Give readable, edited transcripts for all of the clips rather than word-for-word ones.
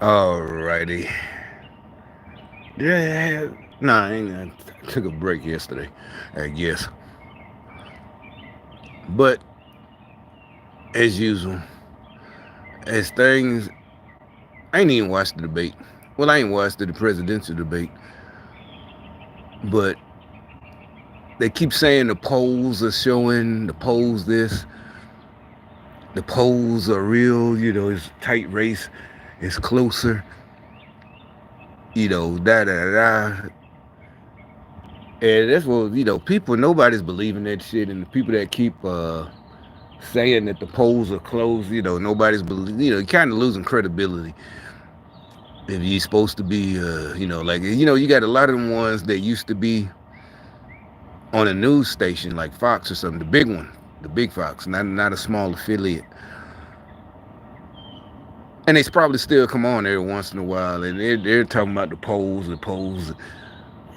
Alrighty. Yeah. Nah, I ain't. I took a break yesterday, I guess. But as usual, as things, I ain't even watched the debate. Well, I ain't watched the presidential debate, but they keep saying the polls are showing the polls this, the polls are real. It's a tight race, it's closer. Da da da. And that's what people. Nobody's believing that shit, and the people that keep saying that the polls are closed, nobody's believe. You're kind of losing credibility if you're supposed to be, like you got a lot of them ones that used to be on a news station like Fox or something, the big one, the big Fox, not a small affiliate, and they probably still come on every once in a while, and they're talking about the polls, the polls.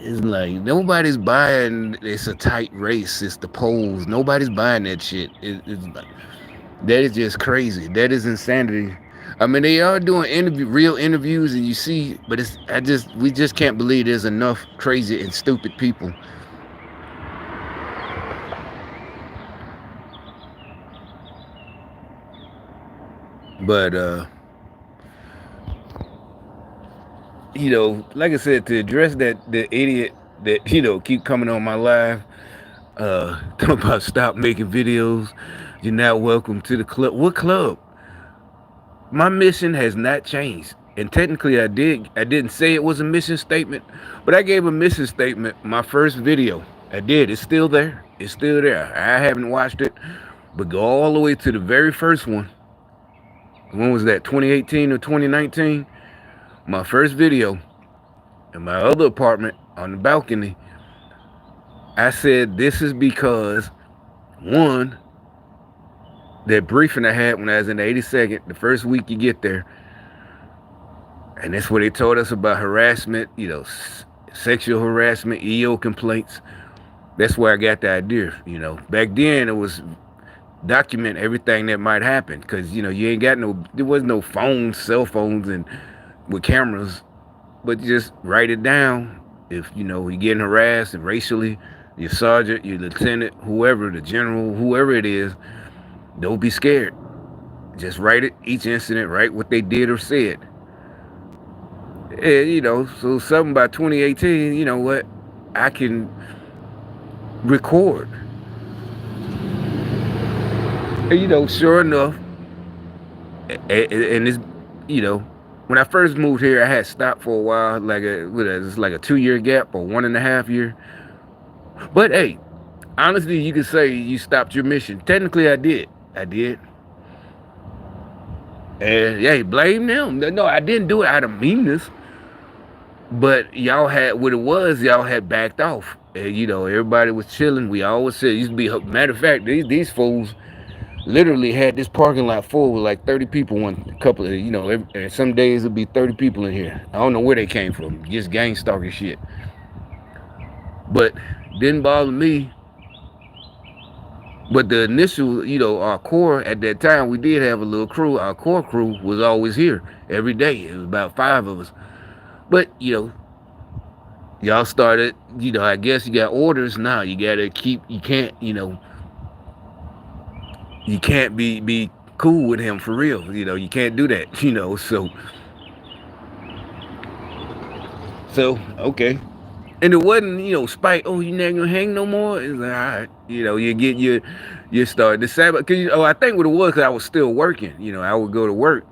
It's like nobody's buying. It's a tight race. It's the polls. Nobody's buying that shit. It's like that is just crazy. That is insanity. I mean, they are doing real interviews, and you see, but we just can't believe there's enough crazy and stupid people. But like I said, to address that the idiot that keep coming on my live, talking about stop making videos. You're not welcome to the club. What club? My mission has not changed. And technically I didn't say it was a mission statement, but I gave a mission statement my first video. I did. It's still there. It's still there. I haven't watched it, but go all the way to the very first one. When was that? 2018 or 2019? My first video in my other apartment on the balcony. I said this is because one, that briefing I had when I was in the 82nd, the first week you get there, and that's what they told us about harassment, sexual harassment, EO complaints. That's where I got the idea. Back then it was document everything that might happen because you ain't got there was no phones, cell phones, and with cameras, but just write it down. If you're getting harassed and racially, your sergeant, your lieutenant, whoever, the general, whoever it is, don't be scared. Just write it, each incident, write what they did or said. And, so something by 2018, you know what? I can record. And, sure enough, and it's, when I first moved here, I had stopped for a while, it's like a 2 year gap or 1.5 year. But hey, honestly, you could say you stopped your mission. Technically, I did. I did. And hey, blame them. No, I didn't do it out of meanness. But y'all had what it was. Y'all had backed off, and everybody was chilling. We always said it used to be. Matter of fact, these fools literally had this parking lot full with like 30 people. One couple of and some days it'd be 30 people in here. I don't know where they came from. Just gang stalking shit. But didn't bother me. But the initial, our core at that time, we did have a little crew. Our core crew was always here every day. It was about 5 of us. But y'all started, I guess you got orders now. You gotta keep. You can't, you can't be cool with him for real. You can't do that. So okay. And it wasn't, spite. Oh, you not gonna hang no more. It's like, all right. You get you start the Sabbath. Cause I think what it was, cause I was still working. I would go to work,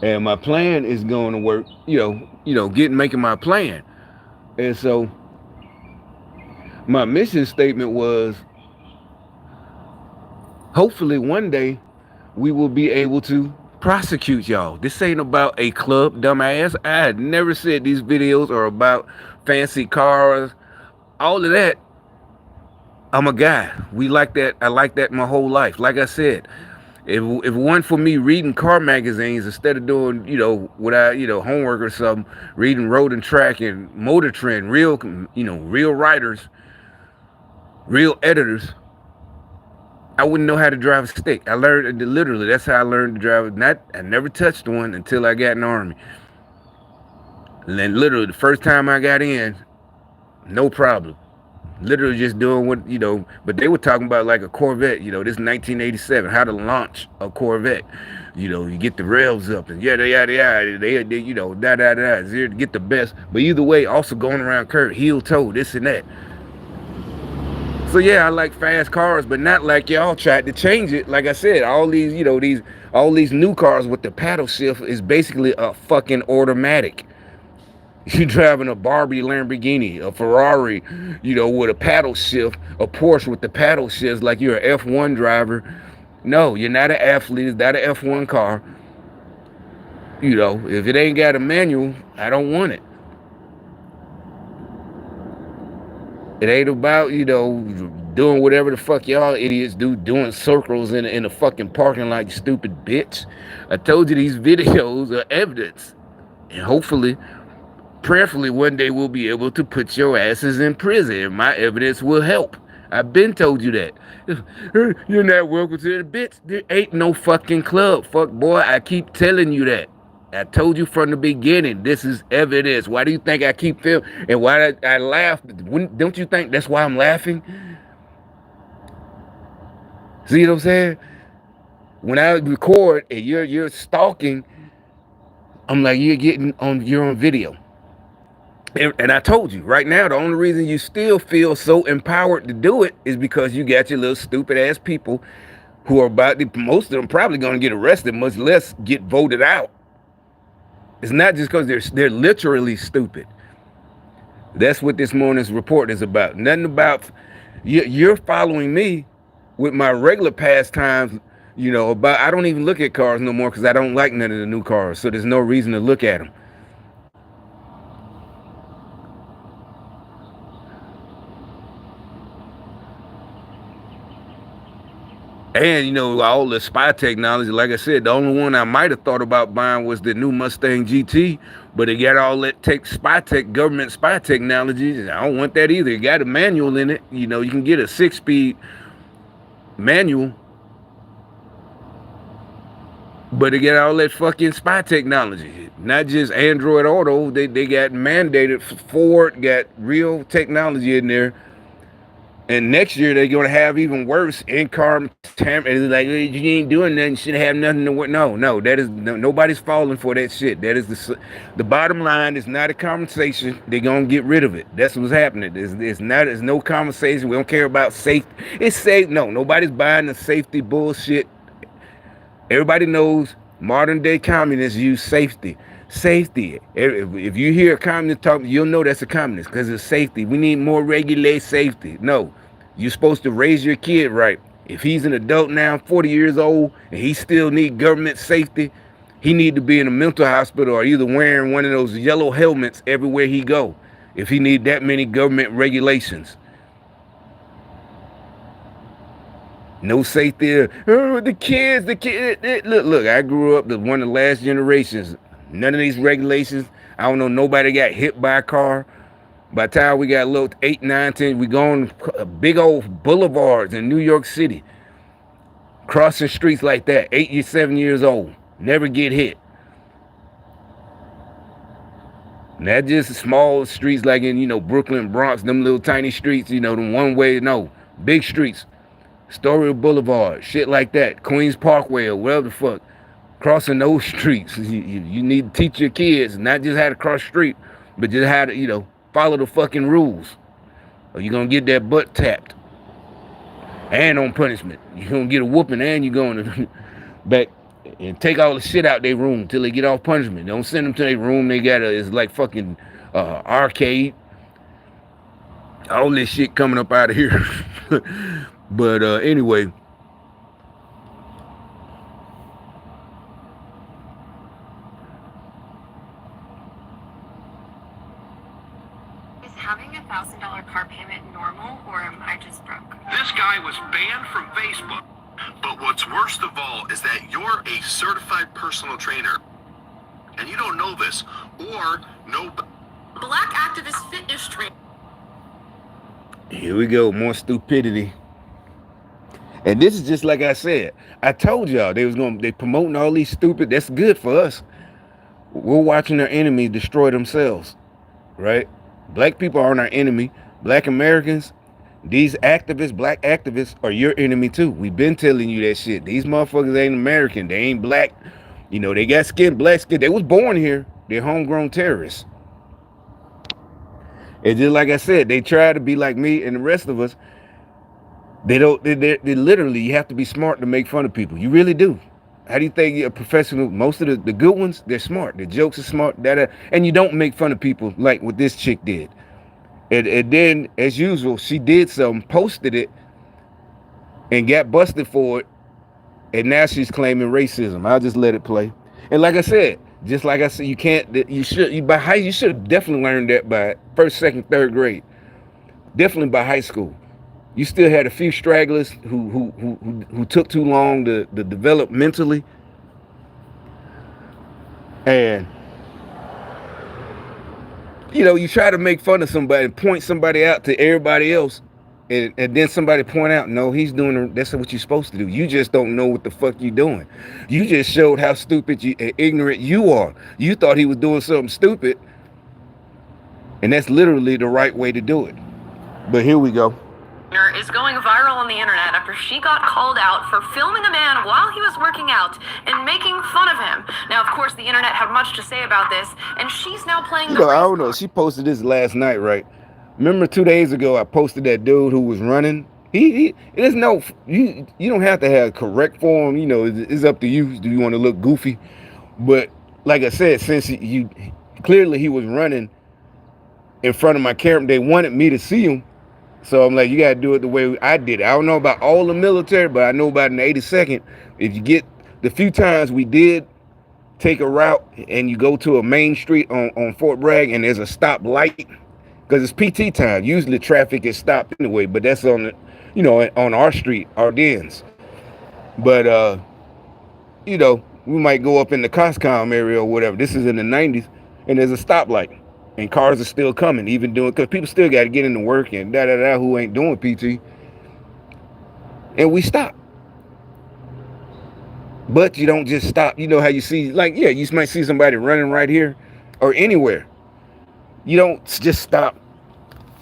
and my plan is going to work. Making my plan. And so my mission statement was, hopefully one day we will be able to prosecute y'all. This ain't about a club, dumbass. I had never said these videos are about fancy cars, all of that. I'm a guy. We like that. I like that my whole life. Like I said, if it weren't for me reading car magazines instead of doing, what homework or something, reading Road and Track and Motor Trend, real, real writers, real editors, I wouldn't know how to drive a stick. I learned literally. That's how I learned to drive. Not I never touched one until I got in the army. And then literally the first time I got in, no problem. Literally just doing what but they were talking about like a Corvette. This 1987, how to launch a Corvette. You get the rails up and yada yada yada. They da da da zero to get the best. But either way, also going around curve, heel toe, this and that. So yeah, I like fast cars, but not like y'all tried to change it. Like I said, all these, all these new cars with the paddle shift is basically a fucking automatic. You driving a Barbie Lamborghini, a Ferrari, with a paddle shift, a Porsche with the paddle shifts, like you're an F1 driver. No, you're not an athlete. It's not an F1 car. If it ain't got a manual, I don't want it. It ain't about, doing whatever the fuck y'all idiots do, doing circles in a fucking parking lot, you stupid bitch. I told you these videos are evidence. And hopefully, prayerfully, one day we'll be able to put your asses in prison. And my evidence will help. I've been told you that. You're not welcome to the bitch. There ain't no fucking club. Fuck boy, I keep telling you that. I told you from the beginning, this is evidence. Why do you think I keep filming? And why I laugh? Don't you think that's why I'm laughing? See what I'm saying? When I record and you're stalking, I'm like, you're on video. And I told you, right now, the only reason you still feel so empowered to do it is because you got your little stupid ass people who are most of them probably going to get arrested, much less get voted out. It's not just because they're literally stupid. That's what this morning's report is about. Nothing about you're following me with my regular pastimes. About I don't even look at cars no more because I don't like none of the new cars. So there's no reason to look at them. And all the spy technology, like I said, the only one I might have thought about buying was the new Mustang GT, but it got all that government spy technology. I don't want that either. It got a manual in it. You can get a 6-speed manual, but it got all that fucking spy technology. Not just Android Auto. They got mandated. Ford got real technology in there. And next year they're gonna have even worse in-car tampering. It's like, you ain't doing nothing. You should have nothing to work. No, that is nobody's falling for that shit. That is the bottom line. Is not a conversation. They're gonna get rid of it. That's what's happening. It's no conversation. We don't care about safety. It's safe. No, nobody's buying the safety bullshit. Everybody knows modern day communists use safety. Safety. If you hear a communist talk, you'll know that's a communist because it's safety. We need more regulate safety. No, you're supposed to raise your kid right. If he's an adult now, 40 years old, and he still need government safety, he need to be in a mental hospital or either wearing one of those yellow helmets everywhere he go. If he need that many government regulations. No safety. Oh, the kids. Look, I grew up one of the last generations. None of these regulations. I don't know nobody got hit by a car. By the time we got little 8, 9, 10, we go on big old boulevards in New York City. Crossing streets like that, 8, 7 years old. Never get hit. Not just small streets like in, Brooklyn, Bronx, them little tiny streets, the one way, no. Big streets. Astoria Boulevard, shit like that. Queens Parkway or whatever the fuck. Crossing those streets, you need to teach your kids not just how to cross the street, but just how to, follow the fucking rules. Or you're going to get that butt tapped. And on punishment. You're going to get a whooping and you're going to back and take all the shit out their room until they get off punishment. Don't send them to their room. They got it's like fucking arcade. All this shit coming up out of here. But anyway. Having $1,000 car payment normal, or am I just broke? This guy was banned from Facebook. But what's worst of all is that you're a certified personal trainer. And you don't know this, or know... Black activist fitness trainer. Here we go, more stupidity. And this is just like I said. I told y'all they promoting all these stupid. That's good for us. We're watching our enemy destroy themselves, right? Black people aren't our enemy. Black Americans, these activists, black activists, are your enemy too. We've been telling you that shit. These motherfuckers ain't American. They ain't black. You know, they got skin, black skin. They was born here. They're homegrown terrorists. And just like I said, they try to be like me and the rest of us. They don't. They literally. You have to be smart to make fun of people. You really do. How do you think you're a professional? Most of the good ones, they're smart. The jokes are smart. And you don't make fun of people like what this chick did. And then, as usual, she did something, posted it, and got busted for it. And now she's claiming racism. I'll just let it play. And like I said, you can't. You should. You should have definitely learned that by first, second, third grade. Definitely by high school. You still had a few stragglers who took too long to develop mentally. And, you know, you try to make fun of somebody and point somebody out to everybody else. And then somebody point out, no, that's what you're supposed to do. You just don't know what the fuck you're doing. You just showed how stupid and ignorant you are. You thought he was doing something stupid. And that's literally the right way to do it. But here we go. Is going viral on the internet after she got called out for filming a man while he was working out and making fun of him. Now, of course, the internet had much to say about this, and she's now playing the I don't know. She posted this last night, right? Remember 2 days ago, I posted that dude who was running. There's no, you don't have to have correct form. You know, it's up to you. Do you want to look goofy? But like I said, since clearly he was running in front of my camera, they wanted me to see him. So I'm like, you got to do it the way I did it. I don't know about all the military, but I know about in the 82nd, if you get the few times we did take a route and you go to a main street on Fort Bragg and there's a stop light, because it's PT time. Usually traffic is stopped anyway, but that's on on our street, our dens. But, you know, we might go up in the Coscom area or whatever. This is in the 90s, and there's a stoplight. And cars are still coming, even doing, because people still got to get into work and who ain't doing PT. And we stop. But you don't just stop. You know how you see, like, yeah, you might see somebody running right here or anywhere. You don't just stop.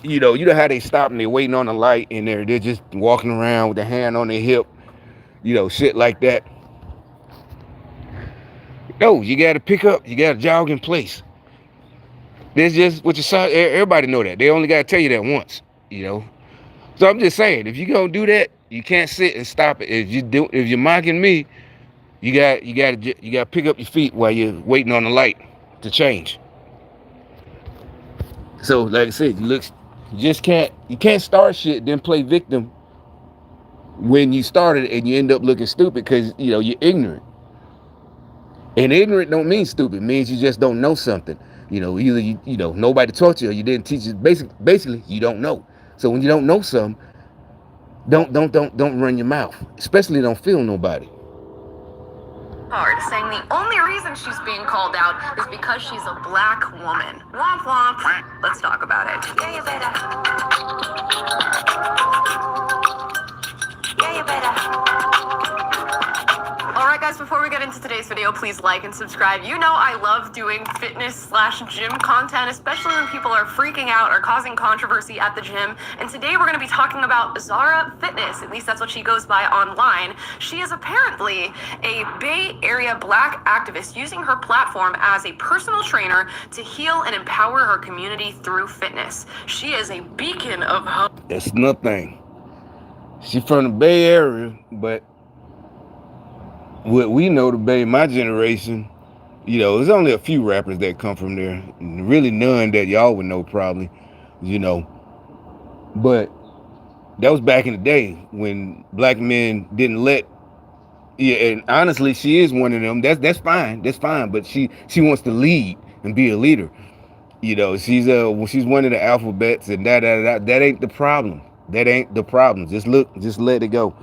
You know how they stop and they're waiting on the light and they're just walking around with their hand on their hip, shit like that. No, you got to pick up. You got to jog in place. There's just what you saw. Everybody know that. They only got to tell you that once, So I'm just saying, if you gonna do that, you can't sit and stop it. If you're mocking me, you got to pick up your feet while you're waiting on the light to change. So like I said, you can't start shit then play victim when you started and you end up looking stupid because you're ignorant. And ignorant don't mean stupid. It means you just don't know something. Either nobody taught you or you didn't teach you. Basically, you don't know. So when you don't know something, don't run your mouth. Especially don't feel nobody. Saying the only reason she's being called out is because she's a black woman. Womp womp. Let's talk about it. Yeah, you better. Yeah, you better. Alright guys, before we get into today's video, please like and subscribe. You know I love doing fitness/gym content, especially when people are freaking out or causing controversy at the gym. And today we're going to be talking about Zara Fitness. At least that's what she goes by online. She is apparently a Bay Area black activist using her platform as a personal trainer to heal and empower her community through fitness. She is a beacon of hope. That's nothing. She's from the Bay Area, but what we know, the Bay, my generation, there's only a few rappers that come from there. Really none that y'all would know probably, But that was back in the day when black men didn't let. Yeah, and honestly, she is one of them. That's fine. That's fine. But she wants to lead and be a leader. She's one of the alphabets and that ain't the problem. That ain't the problem. Just let it go.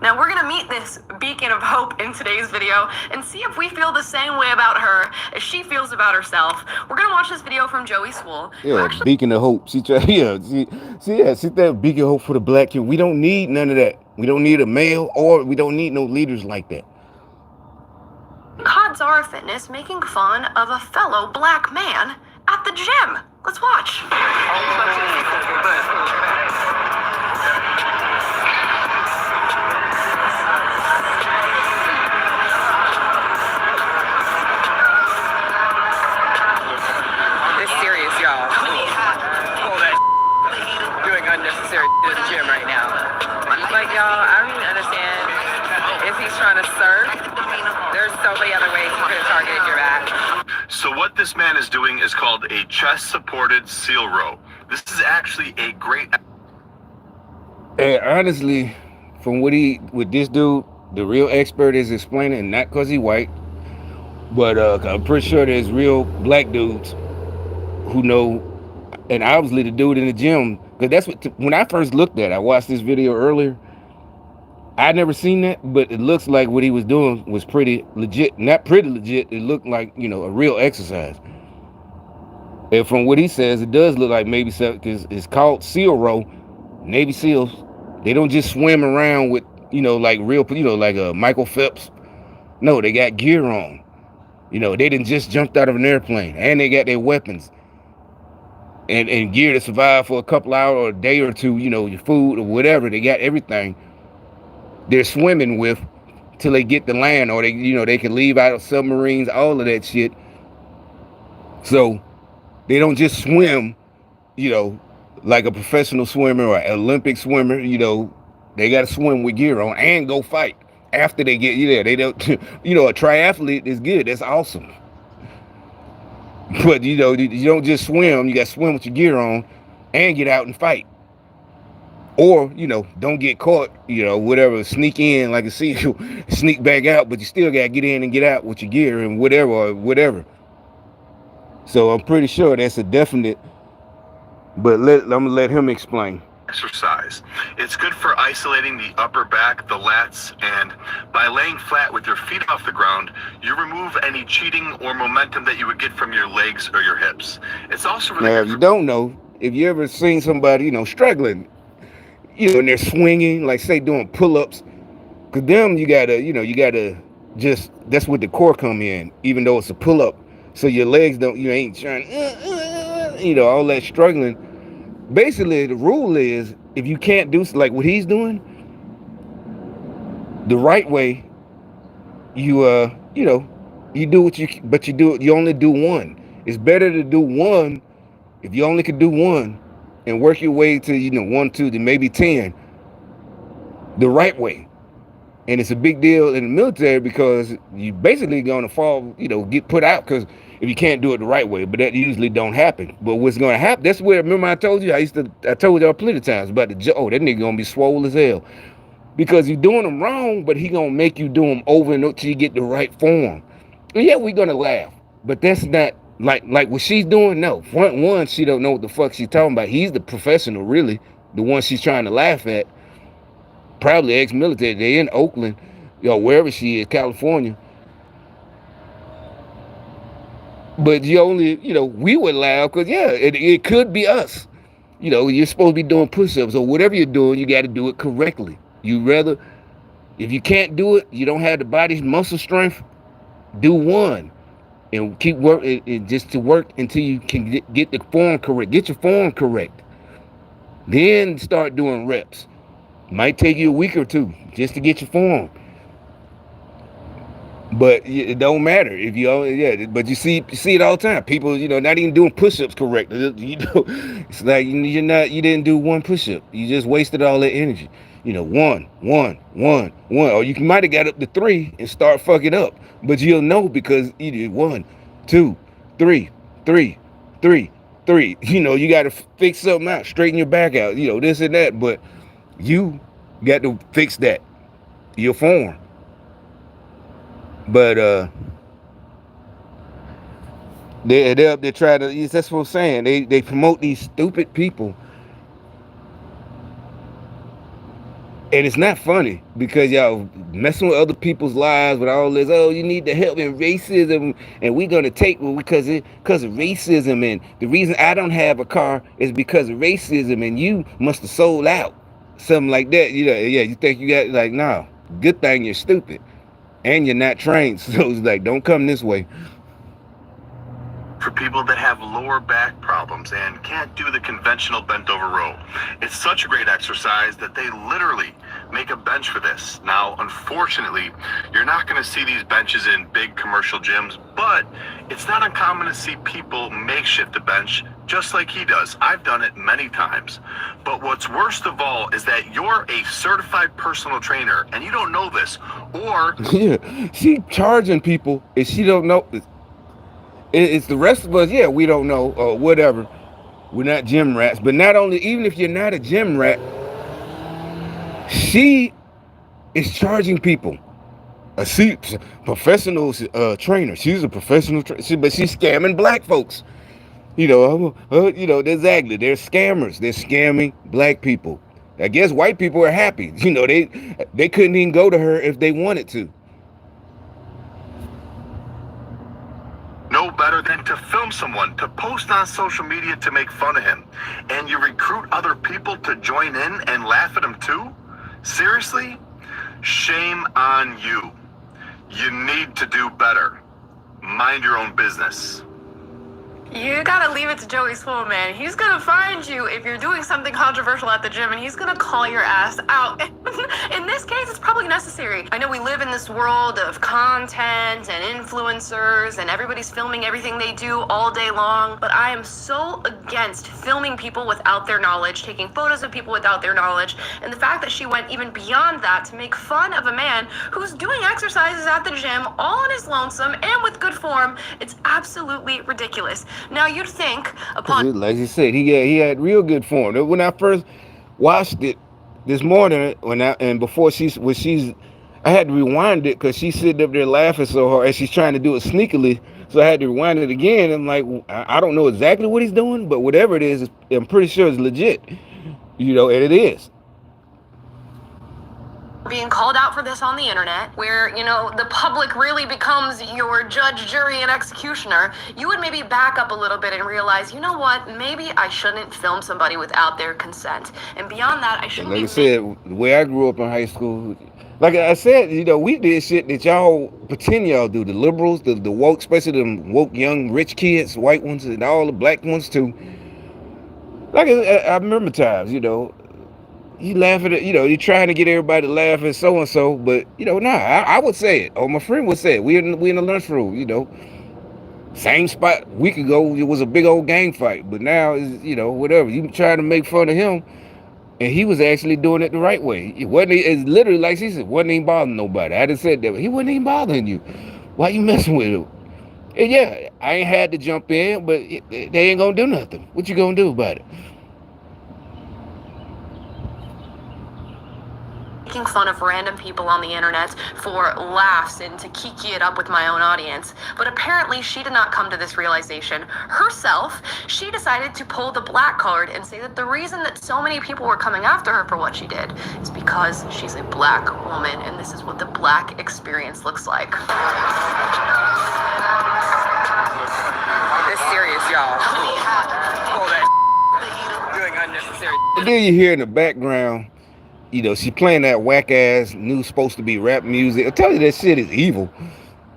Now we're gonna meet this beacon of hope in today's video and see if we feel the same way about her as she feels about herself. We're gonna watch this video from Joey Swoll. Yeah, beacon of hope. She try, yeah, she that beacon of hope for the black kid. We don't need none of that. We don't need a male, or we don't need no leaders like that. Caught Zara Fitness making fun of a fellow black man at the gym. Let's watch. It's serious, y'all. Pull that doing unnecessary at the gym right now. Like, y'all, I don't even understand if he's trying to surf. There's so many other ways you could have targeted your back. So what this man is doing is called a chest-supported seal row. This is actually a great... And honestly, from what this dude, the real expert, is explaining, not because he white, but I'm pretty sure there's real black dudes who know, and obviously the dude in the gym, because that's what, when I first looked at it, I watched this video earlier, I'd never seen that, but it looks like what he was doing was pretty legit. Not pretty legit, it looked like, you know, a real exercise. And from what he says, it does look like maybe so, because it's called SEAL row. Navy SEALs, they don't just swim around with, you know, like real, you know, like Michael Phelps. No, they got gear on. You know, they didn't just jumped out of an airplane, and they got their weapons and gear to survive for a couple hours or a day or two, you know, your food or whatever. They got everything they're swimming with till they get to land, or they, you know, they can leave out of submarines, all of that shit. So they don't just swim, you know, like a professional swimmer or an Olympic swimmer. You know, they got to swim with gear on and go fight after they get there. They don't, you know, a triathlete is good. That's awesome. But, you know, you don't just swim. You got to swim with your gear on and get out and fight. Or, you know, don't get caught, you know, whatever, sneak in like a seal, sneak back out, but you still got to get in and get out with your gear and whatever, or whatever. So I'm pretty sure that's a definite, but I'm going to let him explain. Exercise. It's good for isolating the upper back, the lats, and by laying flat with your feet off the ground, you remove any cheating or momentum that you would get from your legs or your hips. It's also really now, if you don't know, if you ever seen somebody, you know, struggling, you know, and they're swinging, like say doing pull-ups, because them you gotta just, that's what the core come in, even though it's a pull-up. So your legs don't, you ain't trying, you know, all that struggling. Basically, the rule is, if you can't do like what he's doing, the right way, you know, you do what you only do one. It's better to do one, if you only could do one, and work your way to, you know, 1, 2, then maybe 10, the right way. And it's a big deal in the military because you basically gonna fall, you know, get put out because if you can't do it the right way. But that usually don't happen. But what's gonna happen, that's where, remember I told you, I told y'all plenty of times about that nigga gonna be swole as hell. Because you're doing them wrong, but he gonna make you do them over and over till you get the right form. And yeah, we're gonna laugh, but that's not like what she's doing. No, front one, she don't know what the fuck she's talking about. He's the professional, really, the one she's trying to laugh at. Probably ex-military. They're in Oakland, you know, wherever she is, California. But you only, you know, we would laugh because, yeah, it could be us. You know, you're supposed to be doing push-ups or whatever you're doing, you got to do it correctly. If you can't do it, you don't have the body's muscle strength, do one. And keep working, just to work until you can get the form correct. Get your form correct. Then start doing reps. Might take you a week or two just to get your form. But it don't matter if you, but you see it all the time. People, you know, not even doing push-ups correct. You know, it's like you didn't do one push-up. You just wasted all that energy. You know, one. Or you might have got up to 3 and start fucking up. But you'll know because you did 1, 2, 3. You know, you got to fix something out, straighten your back out, you know, this and that. But you got to fix that, your form. But they're up there trying to, that's what I'm saying. They promote these stupid people. And it's not funny because y'all messing with other people's lives with all this. Oh, you need to help in racism, and we're gonna take because of racism, and the reason I don't have a car is because of racism, and you must have sold out, something like that. You know, yeah. You think you got like, no. Good thing you're stupid, and you're not trained. So it's like, don't come this way. For people that have lower back problems and can't do the conventional bent over row. It's such a great exercise that they literally make a bench for this. Now, unfortunately, you're not going to see these benches in big commercial gyms, but it's not uncommon to see people makeshift a bench just like he does. I've done it many times. But what's worst of all is that you're a certified personal trainer and you don't know this, or yeah, she charging people and she don't know. It's the rest of us, yeah, we don't know or whatever. We're not gym rats. But not only, even if you're not a gym rat, she is charging people. Professional trainer. She's a professional trainer, but she's scamming black folks. You know, exactly. They're scammers. They're scamming black people. I guess white people are happy. You know, they couldn't even go to her if they wanted to. no better than to film someone, to post on social media to make fun of him. And you recruit other people to join in and laugh at him too? Seriously? Shame on you. You need to do better. Mind your own business. You gotta leave it to Joey Swoll, man. He's gonna find you if you're doing something controversial at the gym, and he's gonna call your ass out. In this case, it's probably necessary. I know we live in this world of content and influencers, and everybody's filming everything they do all day long, but I am so against filming people without their knowledge, taking photos of people without their knowledge, and the fact that she went even beyond that to make fun of a man who's doing exercises at the gym all on his lonesome and with good form. It's absolutely ridiculous. Now you'd think upon, like you said, he had real good form. When I first watched it this morning, I had to rewind it because she's sitting up there laughing so hard and she's trying to do it sneakily. So I had to rewind it again. I'm like, I don't know exactly what he's doing, but whatever it is, I'm pretty sure it's legit. You know, and it is. being called out for this on the internet, where, you know, the public really becomes your judge, jury, and executioner, you would maybe back up a little bit and realize, you know what, maybe I shouldn't film somebody without their consent. And beyond that, I shouldn't like I said, the way I grew up in high school, like I said, you know, we did shit that y'all pretend y'all do. The liberals, the woke, especially the woke young rich kids, white ones, and all the black ones too. Like I remember times, you know, you laugh at it, you know, you're trying to get everybody to laugh at so and so, but you know, I would say it, or my friend would say it. We in the lunchroom, you know, same spot a week ago. It was a big old gang fight, but now is, you know, whatever. You trying to make fun of him, and he was actually doing it the right way. It wasn't. It's literally like she said, wasn't even bothering nobody. I just said that, but he wasn't even bothering you. Why you messing with him? And yeah, I ain't had to jump in, but they ain't gonna do nothing. What you gonna do about it? Making fun of random people on the internet for laughs and to kiki it up with my own audience. But apparently she did not come to this realization herself. She decided to pull the black card and say that the reason that so many people were coming after her for what she did is because she's a black woman, and this is what the black experience looks like. It's serious, y'all. Pull that doing unnecessary. And then you hear in the background, you know, she playing that whack ass new supposed to be rap music. I tell you, that shit is evil.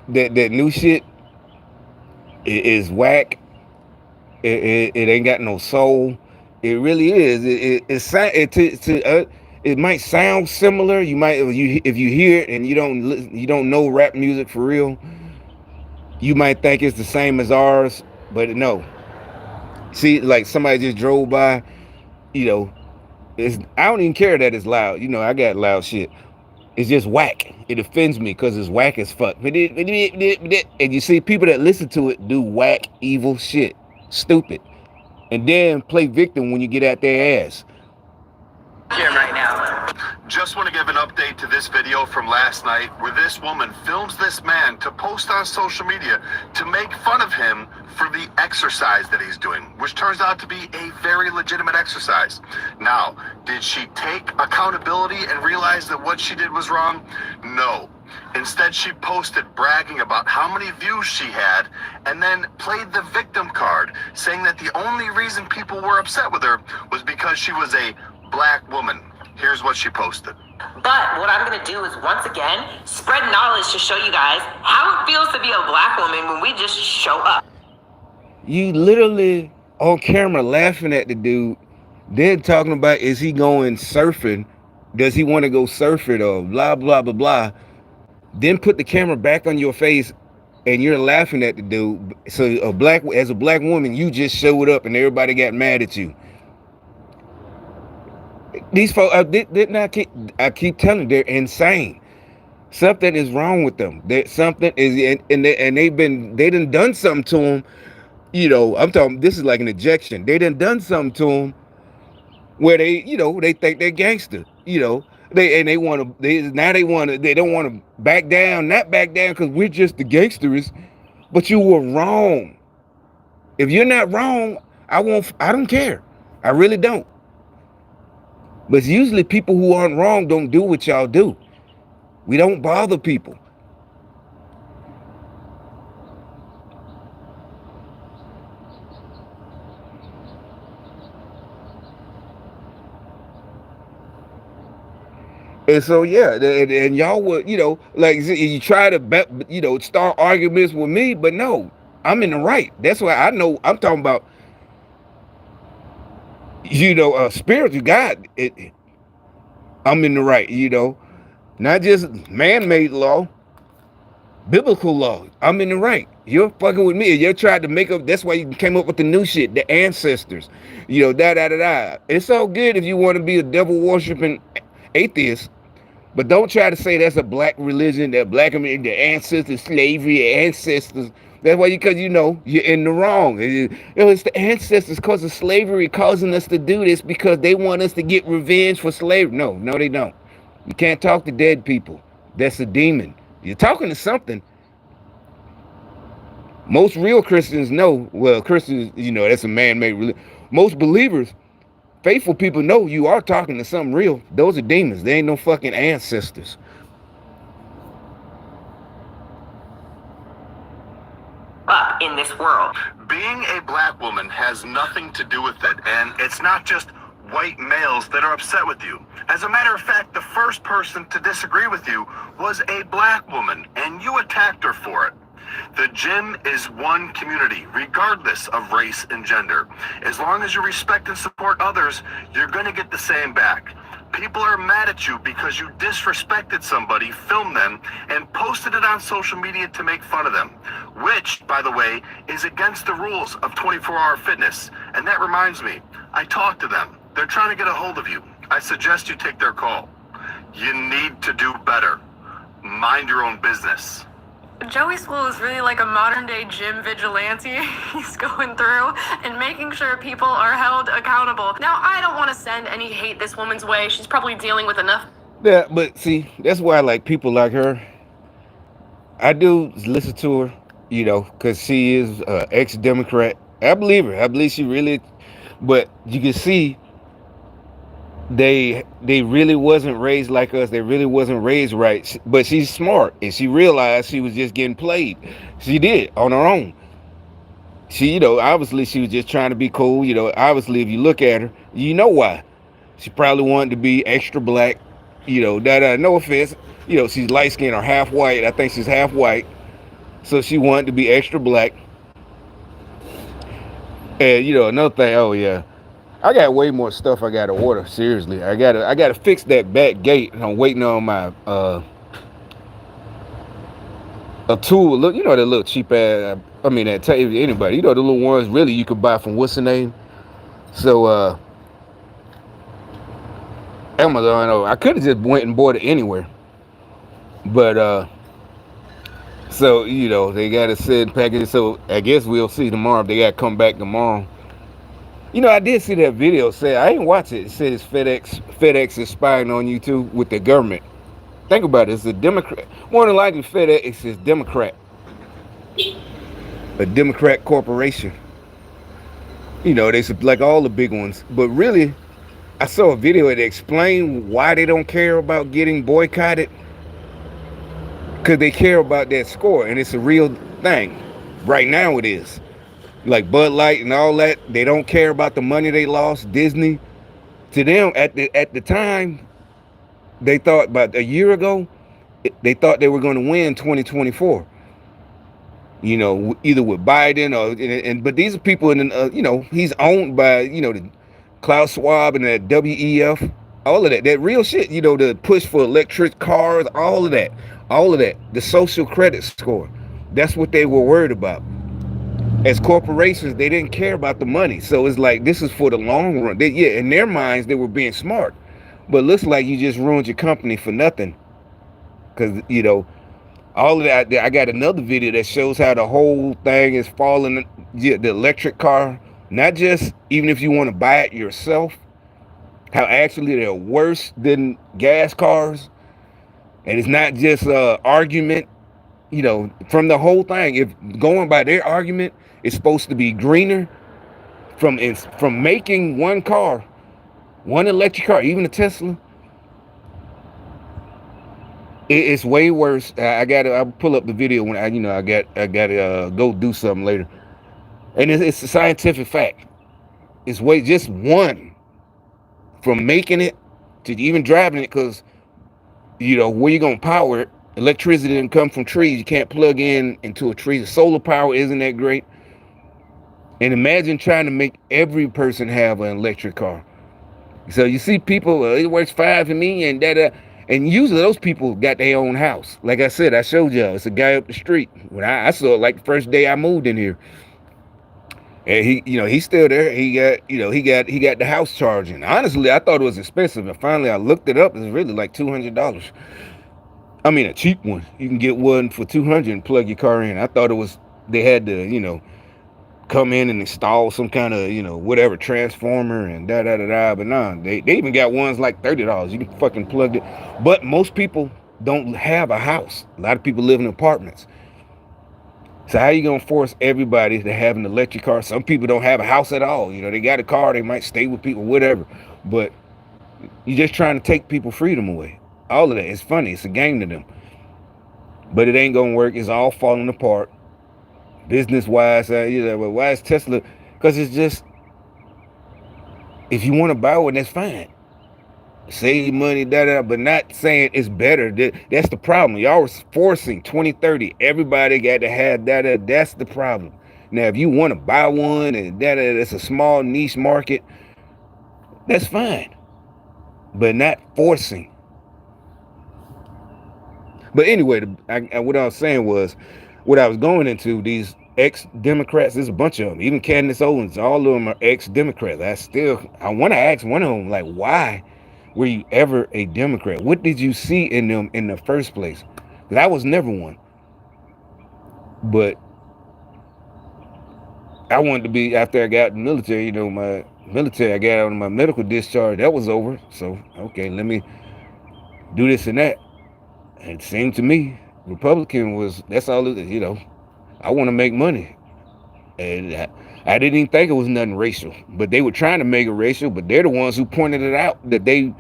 That new shit is whack. It ain't got no soul. It really is. It might sound similar. You might if you hear it and you don't know rap music for real, you might think it's the same as ours, but no. See, like somebody just drove by, you know. I don't even care that it's loud. You know, I got loud shit. It's just whack. It offends me because it's whack as fuck. And you see people that listen to it do whack, evil shit. Stupid. And then play victim when you get at their ass. Gym right now. Just want to give an update to this video from last night where this woman films this man to post on social media to make fun of him for the exercise that he's doing, which turns out to be a very legitimate exercise. Now, did she take accountability and realize that what she did was wrong? No. Instead, she posted bragging about how many views she had and then played the victim card, saying that the only reason people were upset with her was because she was a black woman. Here's what she posted. But what I'm going to do is once again spread knowledge to show you guys how it feels to be a black woman when we just show up. You literally on camera laughing at the dude, then talking about is he going surfing? Does he want to go surfing or blah, blah, blah, blah. Then put the camera back on your face and you're laughing at the dude. So as a black woman, you just showed up and everybody got mad at you. These folks, I keep telling you, they're insane. Something is wrong with them. Something is, and they done something to them. You know, I'm talking. This is like an ejection. They done something to them where they think they're gangster. You know, they don't want to back down, not back down because we're just the gangsters. But you were wrong. If you're not wrong, I don't care. I really don't. But usually people who aren't wrong don't do what y'all do. We don't bother people. And so, yeah, and y'all would, like you try to, start arguments with me, but no, I'm in the right. That's why I know I'm talking about, spiritual God. I'm in the right, not just man-made law, biblical law. I'm in the right. You're fucking with me. You tried to make up. That's why you came up with the new shit, the ancestors, da. It's all good if you want to be a devil-worshiping atheist, but don't try to say that's a black religion, that black, the ancestors, slavery, ancestors. That's why because you're in the wrong. It's the ancestors because of slavery causing us to do this because they want us to get revenge for slavery. No, they don't. You can't talk to dead people. That's a demon. You're talking to something. Most real Christians know. Well, Christians, that's a man-made religion. Most believers, faithful people know you are talking to something real. Those are demons. They ain't no fucking ancestors. Up in this world. Being a black woman has nothing to do with it, and it's not just white males that are upset with you. As a matter of fact, the first person to disagree with you was a black woman, and you attacked her for it. The gym is one community, regardless of race and gender. As long as you respect and support others, you're going to get the same back. People are mad at you because you disrespected somebody, filmed them, and posted it on social media to make fun of them, which, by the way, is against the rules of 24-hour fitness. And that reminds me, I talked to them. They're trying to get a hold of you. I suggest you take their call. You need to do better. Mind your own business. Joey Swoll is really like a modern-day gym vigilante. He's going through and making sure people are held accountable. Now, I don't want to send any hate this woman's way. She's probably dealing with enough. Yeah, but see, that's why I like people like her. I do listen to her, because she is ex-Democrat. I believe her. I believe she really, but you can see they really wasn't raised like us. They really wasn't raised right. But she's smart, and she realized she was just getting played. She did on her own. She, obviously she was just trying to be cool. Obviously if you look at her, you know why. She probably wanted to be extra black. No offense. She's light skinned or half white. I think she's half white. So she wanted to be extra black. And another thing. Oh yeah. I got way more stuff I gotta order. Seriously, I gotta fix that back gate, and I'm waiting on my a tool. Look, that little cheap ass. I mean, that tell anybody. The little ones really you could buy from what's the name. So Amazon. I could have just went and bought it anywhere, but so they gotta send packages. So I guess we'll see tomorrow if they gotta come back tomorrow. You know, I did see that video. Say I ain't watch it. It says FedEx is spying on you too with the government. Think about it. It's a Democrat. More than likely, FedEx is Democrat, a Democrat corporation. You know, they like all the big ones. But really, I saw a video that explained why they don't care about getting boycotted. Because they care about that score, and it's a real thing. Right now, it is. Like Bud Light and all that, they don't care about the money they lost. Disney, to them at the time, they thought about a year ago, they thought they were going to win 2024. You know, either with Biden or but these are people in you know, he's owned by, you know, the Klaus Schwab and the WEF, all of that real shit. You know, the push for electric cars, all of that, the social credit score. That's what they were worried about. As corporations, they didn't care about the money. So it's like, this is for the long run. Yeah, in their minds, they were being smart. But it looks like you just ruined your company for nothing. Because, you know, all of that, I got another video that shows how the whole thing is falling. The electric car, not just even if you want to buy it yourself, how actually they're worse than gas cars. And it's not just an argument. You know, from the whole thing, if going by their argument, it's supposed to be greener from making one car, one electric car, even a Tesla. It's way worse. I'll pull up the video when I gotta go do something later. And it's a scientific fact. It's way just one from making it to even driving it, because you know where you gonna power it. Electricity didn't come from trees. You can't plug into a tree. The solar power isn't that great. And imagine trying to make every person have an electric car. So you see people, it works fine for me, and that. And usually those people got their own house. Like I said, I showed y'all, it's a guy up the street. When I saw it like the first day I moved in here. And he, you know, he's still there. He got the house charging. Honestly, I thought it was expensive. And finally I looked it up. It's really like $200. I mean, a cheap one. You can get one for $200 and plug your car in. I thought it was, they had to, you know, come in and install some kind of, you know, whatever transformer and but nah, they even got ones like $30. You can fucking plug it. But most people don't have a house. A lot of people live in apartments. So how you gonna force everybody to have an electric car? Some people don't have a house at all. You know, they got a car, they might stay with people, whatever. But you're just trying to take people freedom away. All of that. It's funny. It's a game to them. But it ain't gonna work. It's all falling apart. Business-wise, you know, but why is Tesla? Because it's just, if you want to buy one, that's fine. Save money, but not saying it's better. That's the problem. Y'all was forcing 2030. Everybody got to have That's the problem. Now, if you want to buy one and that's a small niche market, that's fine. But not forcing. But anyway, what I was saying was, what I was going into, these ex-Democrats, there's a bunch of them. Even Candace Owens, all of them are ex-Democrats. I want to ask one of them, like, why were you ever a Democrat? What did you see in them in the first place? Because I was never one. But I wanted to be, after I got in the military, you know, my military, I got out of my medical discharge. That was over. So, okay, let me do this and that. And it seemed to me, Republican was, that's all it is, you know. I want to make money. And I didn't even think it was nothing racial. But they were trying to make it racial, but they're the ones who pointed it out, that they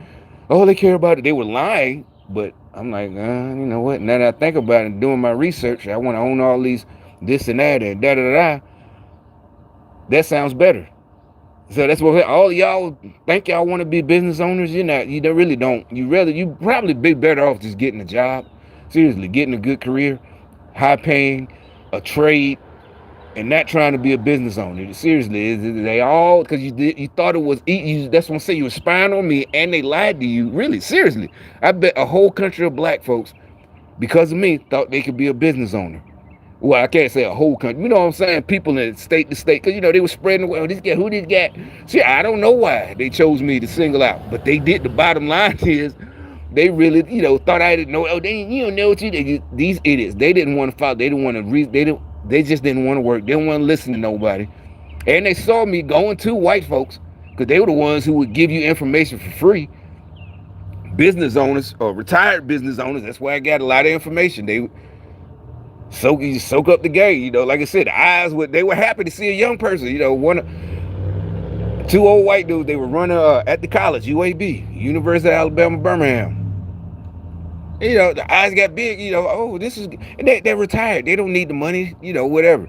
care about it. They were lying. But I'm like, you know what? Now that I think about it, doing my research, I want to own all these, this and that, and da-da-da-da. That sounds better. So that's what all y'all think y'all want to be business owners. You're not. You really don't. You probably be better off just getting a job. Seriously, getting a good career, high paying, a trade, and not trying to be a business owner. Seriously, they all, because you thought it was. That's what I'm saying. You were spying on me, and they lied to you. Really, seriously, I bet a whole country of black folks, because of me, thought they could be a business owner. Well, I can't say a whole country. You know what I'm saying? People in state to state, because, you know, they were spreading, well, this guy, who this guy? See, I don't know why they chose me to single out, but they did. The bottom line is, they really, you know, thought I didn't know. Oh, you don't know what you did. These idiots, they didn't want to follow. They didn't want to read. They just didn't want to work. They didn't want to listen to nobody. And they saw me going to white folks because they were the ones who would give you information for free. Business owners or retired business owners. That's why I got a lot of information. They soak up the game. You know, like I said, the eyes they were happy to see a young person. You know, two old white dudes. They were running at the college, UAB, University of Alabama, Birmingham. You know, the eyes got big. You know, oh, this is, and they're retired. They don't need the money. You know, whatever.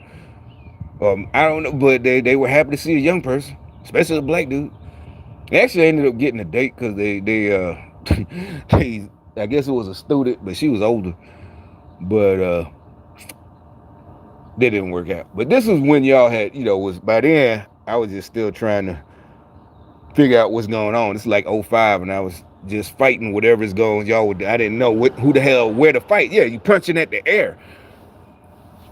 I don't know, but they were happy to see a young person, especially a black dude. They actually ended up getting a date because they I guess it was a student, but she was older. But they didn't work out. But this was when y'all had, you know, was by then I was just still trying to figure out what's going on. It's like 05 and I was just fighting whatever's going. I didn't know who the hell, where to fight. Yeah, you punching at the air.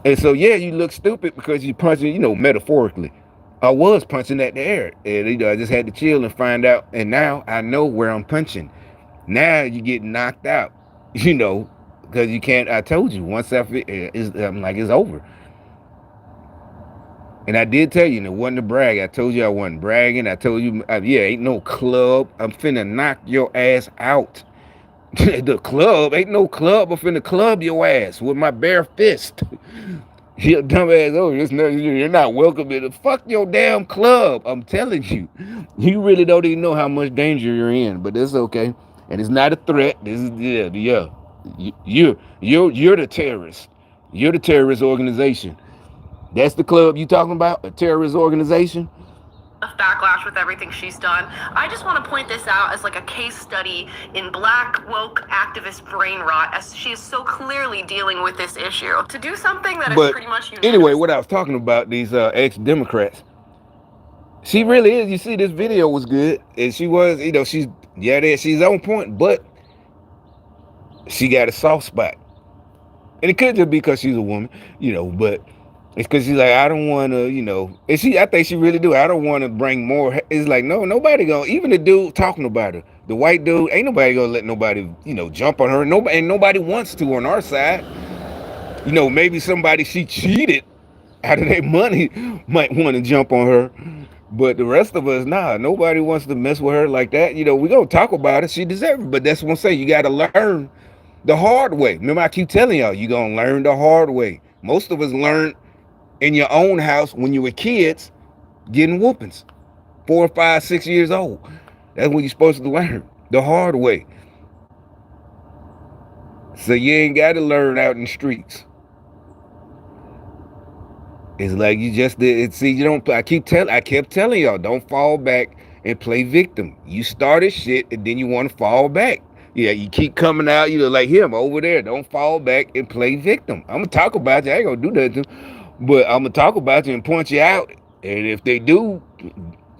And so, yeah, you look stupid because you punching, you know, metaphorically. I was punching at the air. And, you know, I just had to chill and find out. And now I know where I'm punching. Now you get knocked out, you know, because you can't. I told you, once I'm like, it's over. And I did tell you, and it wasn't to brag. I told you I wasn't bragging. I told you, yeah, ain't no club. I'm finna knock your ass out. The club, ain't no club. I'm finna club your ass with my bare fist. Your dumb ass, oh, you're not welcome in the fuck your damn club. I'm telling you. You really don't even know how much danger you're in, but it's okay. And it's not a threat. This is, yeah. You're the terrorist. You're the terrorist organization. That's the club you talking about? A terrorist organization? Backlash with everything she's done. I just want to point this out as like a case study in black woke activist brain rot, as she is so clearly dealing with this issue. To do something that is pretty much unanimous. Anyway, what I was talking about, these ex-Democrats, she really is. You see, this video was good, and she was, you know, she's on point, but she got a soft spot. And it could just be because she's a woman, you know, but it's because she's like, I don't want to, you know, and I think she really do. I don't want to bring more. It's like, no, nobody gonna, even the dude talking about her, the white dude, ain't nobody gonna let nobody, you know, jump on her. And nobody wants to on our side. You know, maybe somebody she cheated out of their money might want to jump on her. But the rest of us, nah, nobody wants to mess with her like that. You know, we gonna talk about it. She deserves it. But that's what I'm saying. You got to learn the hard way. Remember, I keep telling y'all, you gonna learn the hard way. Most of us learned in your own house when you were kids, getting whoopings, 4, 5, 6 years old. That's when you're supposed to learn the hard way. So you ain't got to learn out in the streets. It's like you just did. See, you don't. I kept telling y'all, don't fall back and play victim. You started shit and then you want to fall back. Yeah, you keep coming out, you know, like him over there. Don't fall back and play victim. I'm gonna talk about you. I ain't gonna do that to you. But I'm going to talk about you and point you out. And if they do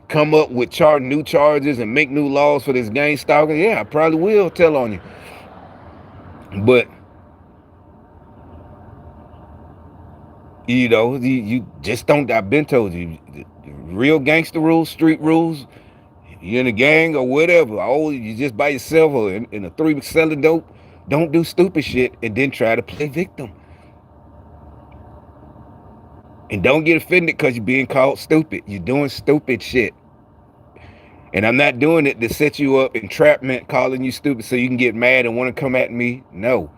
come up with new charges and make new laws for this gang stalking, yeah, I probably will tell on you. But, you know, you just don't, I've been told you, real gangster rules, street rules, you're in a gang or whatever, you just by yourself or in a 3 selling dope, don't do stupid shit and then try to play victim. And don't get offended because you're being called stupid. You're doing stupid shit. And I'm not doing it to set you up, entrapment, calling you stupid so you can get mad and want to come at me. No.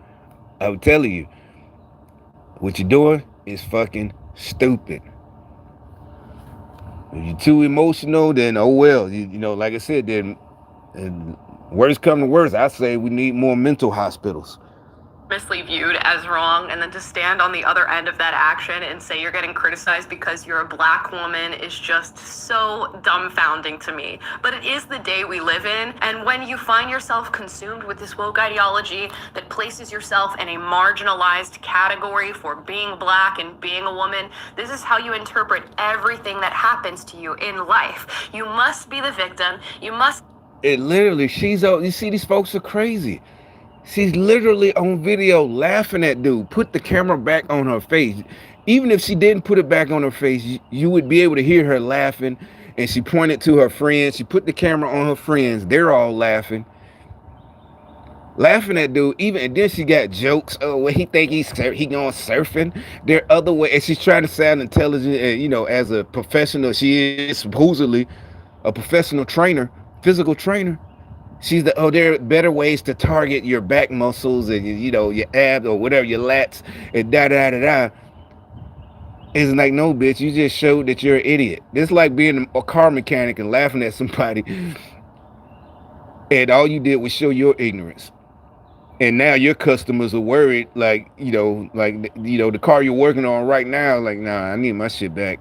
I'm telling you. What you're doing is fucking stupid. If you're too emotional, then oh well. You know, like I said, then worst come to worst, I say we need more mental hospitals. Viewed as wrong, and then to stand on the other end of that action and say you're getting criticized because you're a black woman is just so dumbfounding to me. But it is the day we live in, and when you find yourself consumed with this woke ideology that places yourself in a marginalized category for being black and being a woman, this is how you interpret everything that happens to you in life. You must be the victim. You must. It literally, you see, these folks are crazy. She's literally on video laughing at dude. Put the camera back on her face. Even if she didn't put it back on her face, you would be able to hear her laughing. And she pointed to her friends. She put the camera on her friends. They're all laughing. laughing at dude. Even and then she got jokes. Oh, well, he think he going surfing. There are other ways, and she's trying to sound intelligent. And as a professional, she is supposedly a professional trainer, physical trainer. She's there are better ways to target your back muscles and your abs or whatever, your lats and da da da da. It's like, no, bitch, you just showed that you're an idiot. It's like being a car mechanic and laughing at somebody, and all you did was show your ignorance. And now your customers are worried, the car you're working on right now, like, nah, I need my shit back.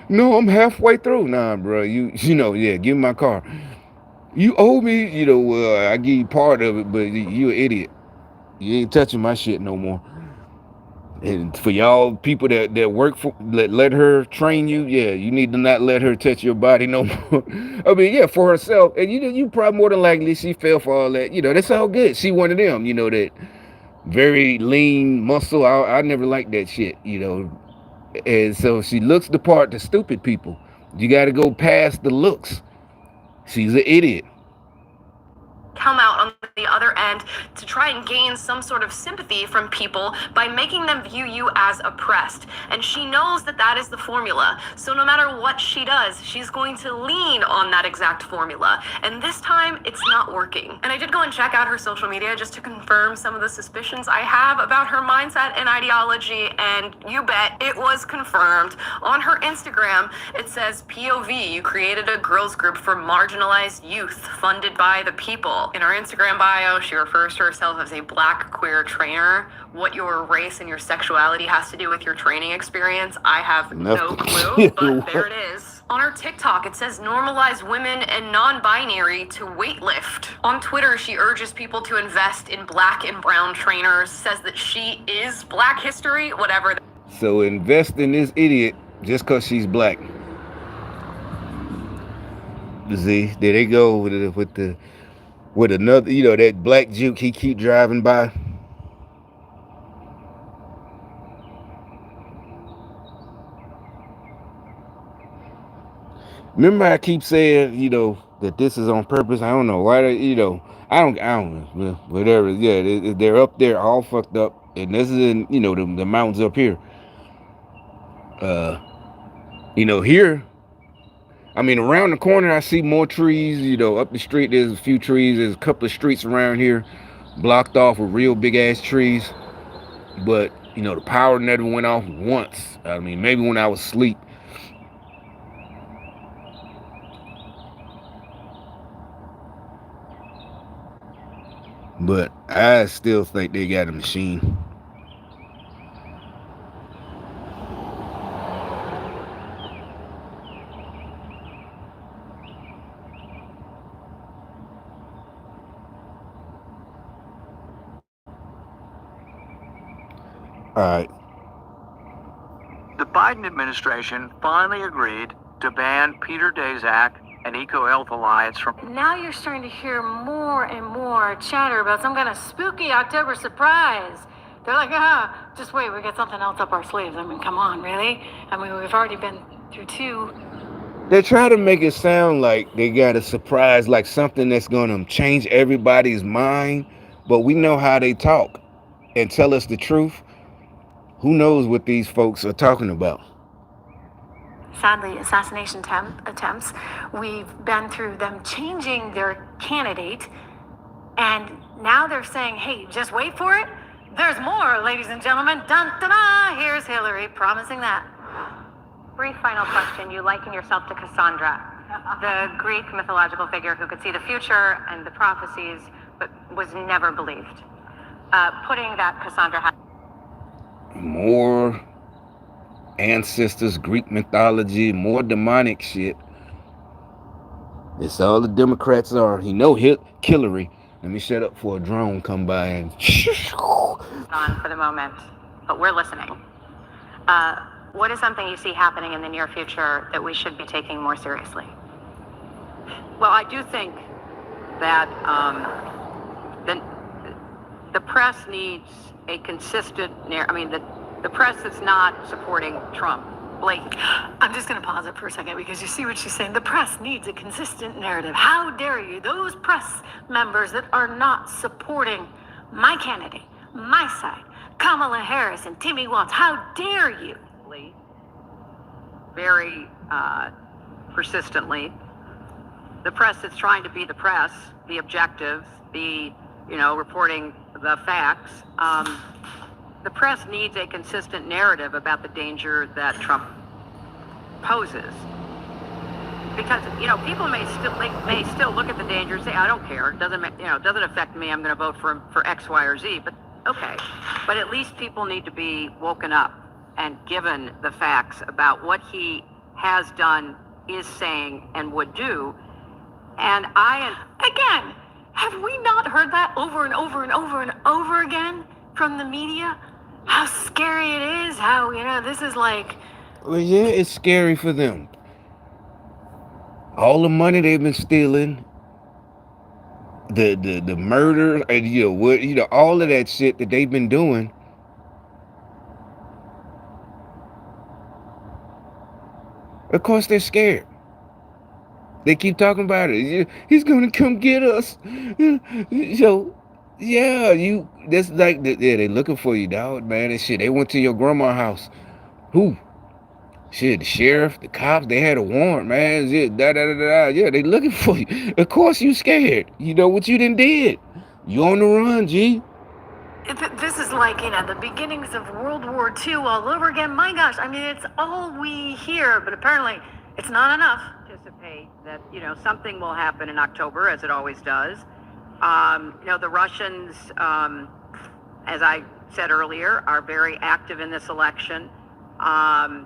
No, I'm halfway through. Nah, bro, yeah, give me my car. You owe me, I give you part of it, but you an idiot. You ain't touching my shit no more. And for y'all people that work for, let her train you, yeah, you need to not let her touch your body no more. I mean, yeah, for herself. And you probably more than likely she fell for all that. That's all good. She one of them, that very lean muscle. I never liked that shit, And so she looks the part to stupid people. You got to go past the looks. She's an idiot. Come out on the other end to try and gain some sort of sympathy from people by making them view you as oppressed. And she knows that that is the formula. So no matter what she does, she's going to lean on that exact formula. And this time, it's not working. And I did go and check out her social media just to confirm some of the suspicions I have about her mindset and ideology. And you bet it was confirmed. On her Instagram, it says, POV, you created a girls group for marginalized youth funded by the people. In her Instagram bio, she refers to herself as a Black queer trainer. What your race and your sexuality has to do with your training experience, I have no clue, but there it is. On her TikTok, it says normalize women and non-binary to weightlift. On Twitter, she urges people to invest in Black and brown trainers, says that she is Black history, whatever. So invest in this idiot just because she's Black. See, there they go with another, that black juke he keep driving by. Remember I keep saying, that this is on purpose. I don't know why, I don't know, whatever. Yeah, they're up there all fucked up. And this is in, the mountains up here. Here, I mean, around the corner, I see more trees. Up the street, there's a few trees. There's a couple of streets around here blocked off with real big ass trees. But, the power never went off once. I mean, maybe when I was asleep. But I still think they got a machine. All right. The Biden administration finally agreed to ban Peter Daszak and EcoHealth Alliance from... Now you're starting to hear more and more chatter about some kind of spooky October surprise. They're like, just wait, we got something else up our sleeves. I mean, come on, really? I mean, we've already been through 2. They try to make it sound like they got a surprise, like something that's going to change everybody's mind. But we know how they talk and tell us the truth. Who knows what these folks are talking about? Sadly, assassination attempts. We've been through them changing their candidate, and now they're saying, hey, just wait for it. There's more, ladies and gentlemen. Dun, dun, dun. Here's Hillary promising that. Brief final question. You liken yourself to Cassandra, the Greek mythological figure who could see the future and the prophecies, but was never believed. Putting that Cassandra... More ancestors, Greek mythology, more demonic shit. It's all the Democrats are. Hillary. Let me shut up for a drone come by and... on for the moment, but we're listening. What is something you see happening in the near future that we should be taking more seriously? Well, I do think that the press needs a consistent the press that's not supporting Trump blatant. I'm just going to pause it for a second because you see what she's saying. The press needs a consistent narrative. How dare you, those press members that are not supporting my candidate, my side, Kamala Harris and Timmy Walz, how dare you? Very persistently. The press that's trying to be the press, be objective, be, reporting the facts. The press needs a consistent narrative about the danger that Trump poses. Because, people may still look at the danger and say, I don't care. It doesn't affect me. I'm going to vote for X, Y, or Z. But okay. But at least people need to be woken up and given the facts about what he has done, is saying, and would do. And Again, have we not heard that over and over and over and over again from the media? How scary it is, how, this is like... Well, yeah, it's scary for them. All the money they've been stealing, the murder, and all of that shit that they've been doing. Of course, they're scared. They keep talking about it. He's gonna come get us. So, yeah, that's like, they're looking for you, dog, man. And shit, they went to your grandma's house. Who? Shit, the sheriff, the cops, they had a warrant, man. Shit, Yeah, they looking for you. Of course you scared. You know what you done did. You on the run, G. This is like, the beginnings of World War II all over again. My gosh, it's all we hear, but apparently it's not enough. Anticipate that, something will happen in October, as it always does. The Russians, as I said earlier, are very active in this election.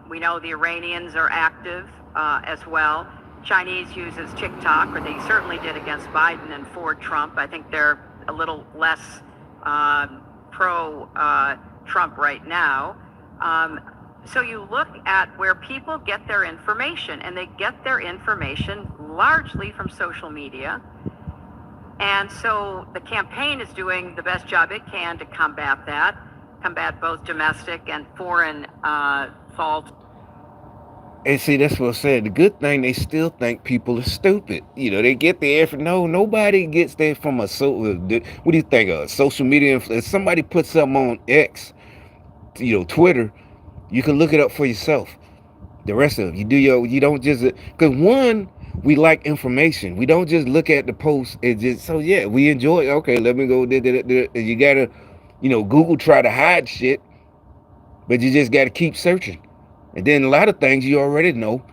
We know the Iranians are active as well. Chinese uses TikTok, or they certainly did against Biden and for Trump. I think they're a little less pro-Trump right now. So you look at where people get their information, and they get their information largely from social media. And so the campaign is doing the best job it can to combat both domestic and foreign fault. And see, that's what I said. The good thing, they still think people are stupid. They get the effort. No, nobody gets that from what do you think, a social media? If somebody puts something on X, Twitter, you can look it up for yourself. The rest of it, you don't just, because one, we like information. We don't just look at the post and just, so yeah, we enjoy it. Okay, let me go. You gotta, Google try to hide shit, but you just gotta keep searching. And then a lot of things you already know.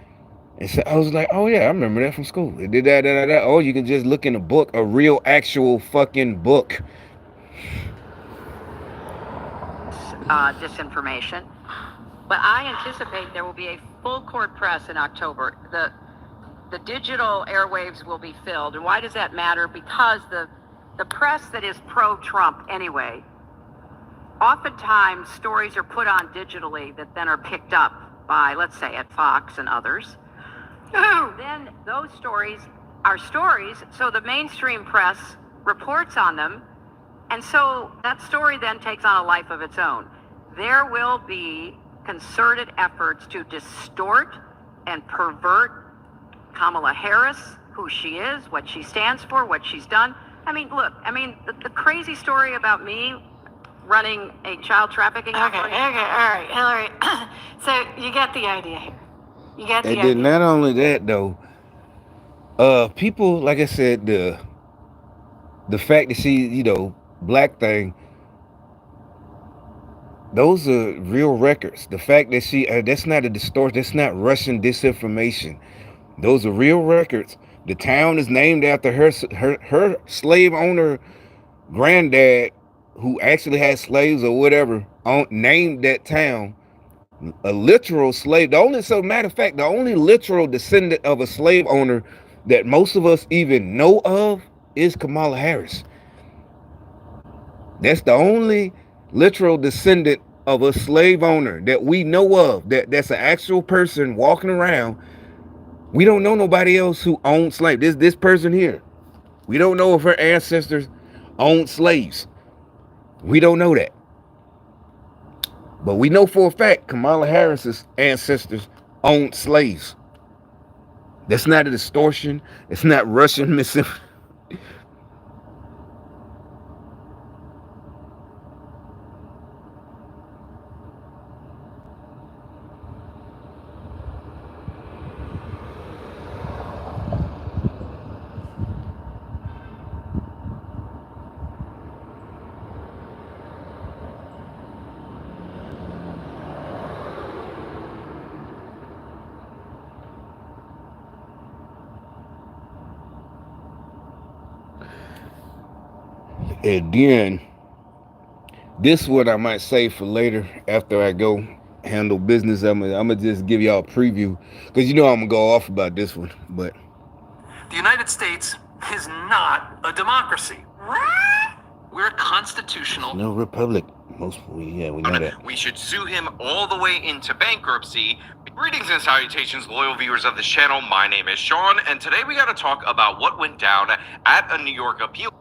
And so I was like, oh yeah, I remember that from school. It did that. Oh, you can just look in a book, a real actual fucking book. Disinformation. But I anticipate there will be a full court press in October. The digital airwaves will be filled. And why does that matter? Because the press that is pro-Trump anyway, oftentimes stories are put on digitally that then are picked up by, let's say, at Fox and others. Then those stories are stories, so the mainstream press reports on them, and so that story then takes on a life of its own. There will be concerted efforts to distort and pervert Kamala Harris, who she is, what she stands for, what she's done. Look, the crazy story about me running a child trafficking operation. Okay, all right, Hillary. So you get the idea here. You get the idea. And then not only that, though, people, like I said, the fact that she, black thing, those are real records. The fact that she, that's not a distortion, that's not Russian disinformation. Those are real records. The town is named after her slave owner granddad, who actually had slaves or whatever, named that town. A literal slave. Matter of fact, the only literal descendant of a slave owner that most of us even know of is Kamala Harris. That's the only literal descendant of a slave owner that we know of. That's an actual person walking around. We don't know nobody else who owned slaves. This person here. We don't know if her ancestors owned slaves. We don't know that. But we know for a fact Kamala Harris's ancestors owned slaves. That's not a distortion. It's not Russian misinformation. And then this is what I might say for later after I go handle business. I'm gonna just give y'all a preview because you know I'm gonna go off about this one. But the United States is not a democracy. What? We're a constitutional. no republic. We know that. We should sue him all the way into bankruptcy. Greetings and salutations, loyal viewers of this channel. My name is Sean, and today we got to talk about what went down at a New York appeal.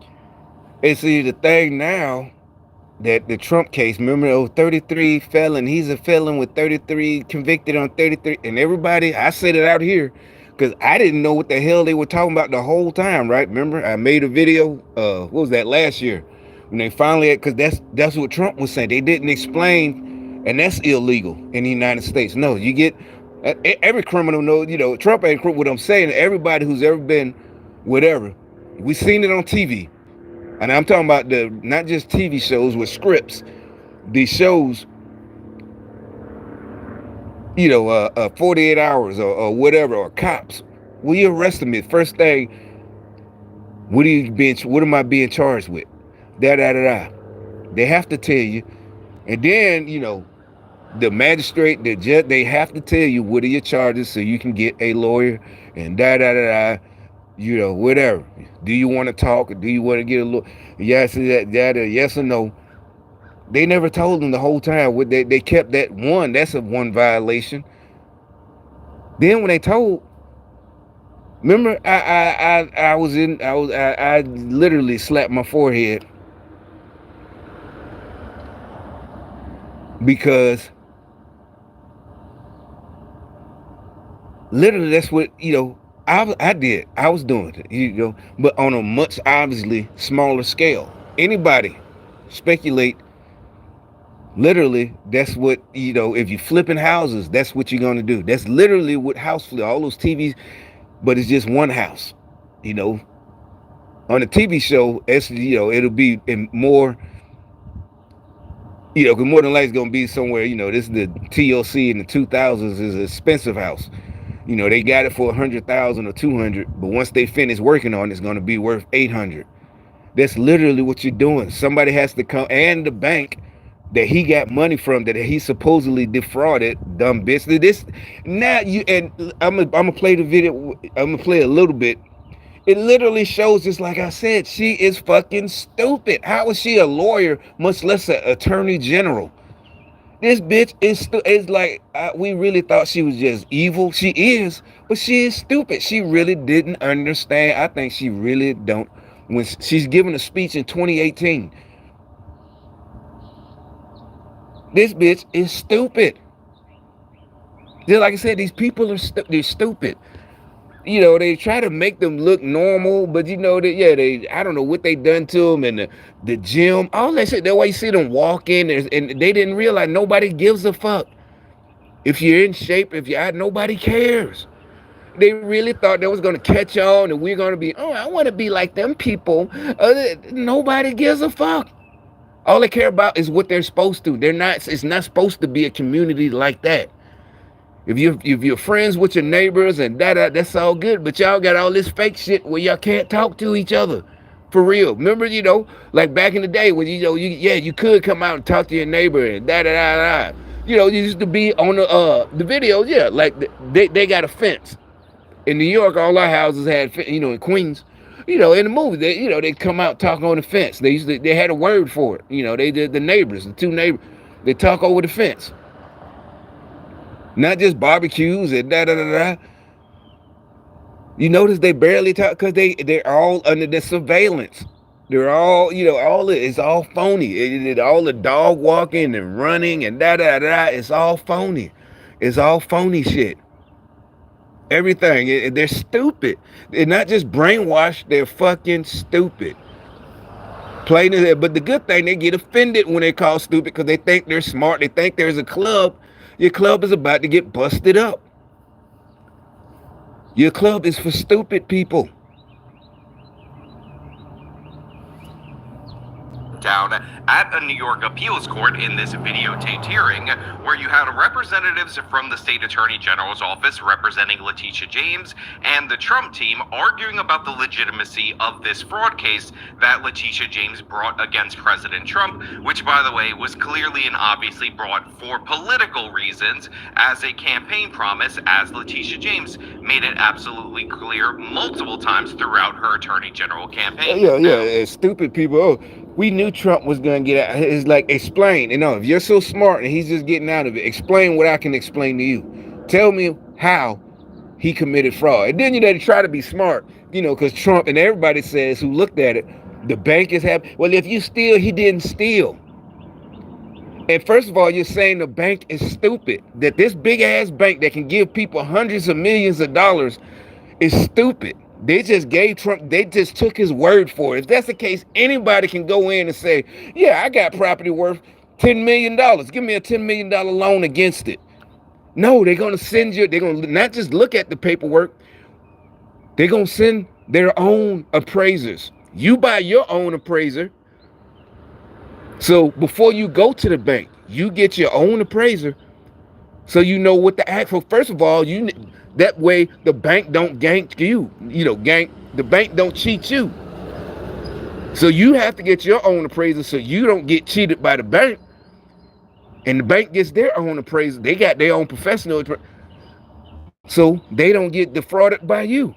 And see the thing now that the Trump case, remember, 33 felon, he's a felon with 33 convicted on 33, and everybody, I said it out here because I didn't know what the hell they were talking about the whole time, right? Remember, I made a video, what was that, last year, when they finally, because that's what Trump was saying. They didn't explain, and that's illegal in the United States. No, you get, every criminal knows, you know, Trump ain't what I'm saying. Everybody who's ever been whatever, we seen it on TV. And I'm talking about not just TV shows with scripts, these shows, you know, 48 hours or whatever, or cops. Will you arrest me? First thing, what am I being charged with? Da. They have to tell you. And then, you know, the magistrate, the judge, they have to tell you what are your charges so you can get a lawyer and da. You know, whatever. Do you want to talk or do you want to get a look? Yes, yes or no. They never told them the whole time. They kept that one. That's a one violation. Then when they told, remember, I literally slapped my forehead because literally that's what, you know, I did. I was doing it, you know, but on a much obviously smaller scale. Anybody speculate, literally, that's what, you know, if you're flipping houses, that's what you're going to do. That's literally what house flip, all those TVs, but it's just one house, you know. On a TV show, it's, you know, it'll be in more, you know, because more than likely it's going to be somewhere, you know, this is the TLC in the 2000s is an expensive house. You know, they got it for 100,000 or 200, but once they finish working on it, it's going to be worth 800. That's literally what you're doing. Somebody has to come, and the bank that he got money from, that he supposedly defrauded, dumb bitch. This now you, and I'm gonna play the video. I'm gonna play a little bit. It literally shows, just like I said, she is fucking stupid. How is she a lawyer, much less an attorney general? This bitch is like, we really thought she was just evil. She is, but she is stupid. She really didn't understand. I think she really don't. When she's giving a speech in 2018, this bitch is stupid. Just like I said, these people are they're stupid. You know, they try to make them look normal, but you know that, yeah, I don't know what they done to them, and the gym, all that shit. That's why you see them walking, and they didn't realize nobody gives a fuck. If you're in shape, if you're out, nobody cares. They really thought they was gonna catch on, and we're gonna be, oh, I want to be like them people. Nobody gives a fuck. All they care about is what they're supposed to. They're not. It's not supposed to be a community like that. If you're friends with your neighbors and that's all good, but y'all got all this fake shit where y'all can't talk to each other, for real. Remember, you know, like back in the day when you could come out and talk to your neighbor and You know, you used to be on the videos, yeah, like they got a fence. In New York, all our houses had, you know, in Queens, you know, in the movie, they'd come out talking on the fence. They had a word for it. You know, they did, the neighbors, the two neighbors, they talk over the fence. Not just barbecues and You notice they barely talk because they're all under the surveillance. They're all, it's all phony. All the dog walking and running and da. It's all phony. It's all phony shit. Everything. They're stupid. They're not just brainwashed. They're fucking stupid. Plain as that. But the good thing, they get offended when they call stupid because they think they're smart. They think there's a club. Your club is about to get busted up. Your club is for stupid people. Down at a New York appeals court in this videotaped hearing, where you had representatives from the state attorney general's office representing Letitia James and the Trump team arguing about the legitimacy of this fraud case that Letitia James brought against President Trump, which, by the way, was clearly and obviously brought for political reasons as a campaign promise, as Letitia James made it absolutely clear multiple times throughout her attorney general campaign. Yeah, stupid people. Oh, we knew Trump was going to get out. It's like, explain. If you're so smart and he's just getting out of it, explain what I can explain to you. Tell me how he committed fraud. And then they try to be smart, because Trump and everybody says, who looked at it, the bank is happy. Well, if you steal, he didn't steal. And first of all, you're saying the bank is stupid. That this big ass bank that can give people hundreds of millions of dollars is stupid. They just gave Trump, they just took his word for it. If that's the case, anybody can go in and say, yeah, I got property worth $10 million. Give me a $10 million loan against it. No, they're going to send you, they're going to not just look at the paperwork. They're going to send their own appraisers. You buy your own appraiser. So before you go to the bank, you get your own appraiser. So you know what to ask for. First of all, that way the bank don't gank you. The bank don't cheat you. So you have to get your own appraiser so you don't get cheated by the bank. And the bank gets their own appraiser. They got their own professional, so they don't get defrauded by you.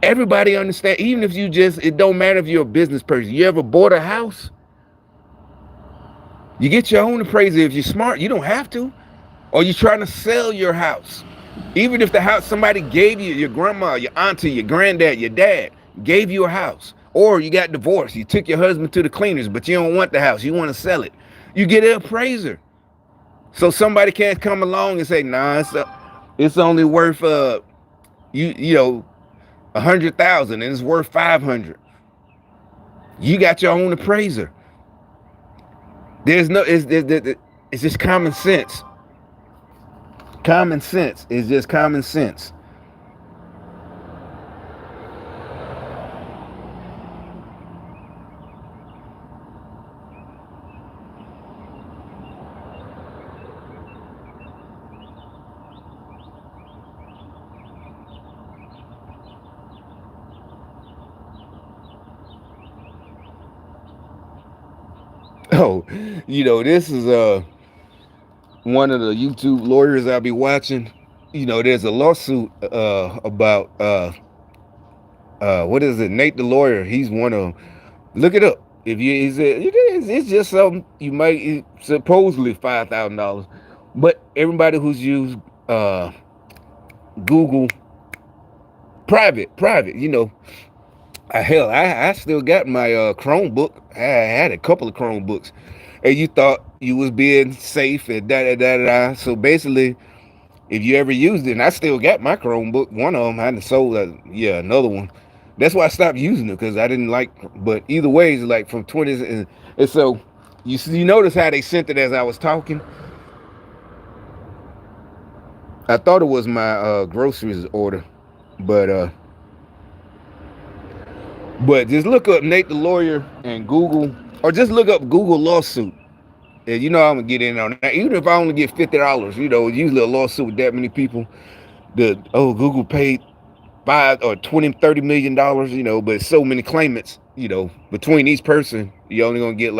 Everybody understand, even if it don't matter if you're a business person. You ever bought a house? You get your own appraiser. If you're smart, you don't have to. Or you're trying to sell your house. Even if the house, somebody gave you, your grandma, your auntie, your granddad, your dad, gave you a house. Or you got divorced. You took your husband to the cleaners, but you don't want the house. You want to sell it. You get an appraiser. So somebody can't come along and say, nah, it's only worth, 100,000 and it's worth 500. You got your own appraiser. It's just common sense. Common sense is just common sense. Oh, this is one of the YouTube lawyers I'll be watching. There's a lawsuit about what is it? Nate the lawyer. He's one of them. Look it up. It's just something you might supposedly $5,000, but everybody who's used Google private, hell, I still got my Chromebook. I had a couple of Chromebooks, and you thought you was being safe and da. So basically, if you ever used it, and I still got my Chromebook, one of them I had sold, another one. That's why I stopped using it, because I didn't like. But either way, it's like from 20s, and so you notice how they sent it as I was talking. I thought it was my groceries order, but just look up Nate the lawyer and Google, or just look up Google lawsuit. And I'm gonna get in on that. Even if I only get $50, usually a lawsuit with that many people, Google paid $5 or $20-30 million, but so many claimants, between each person, you're only gonna get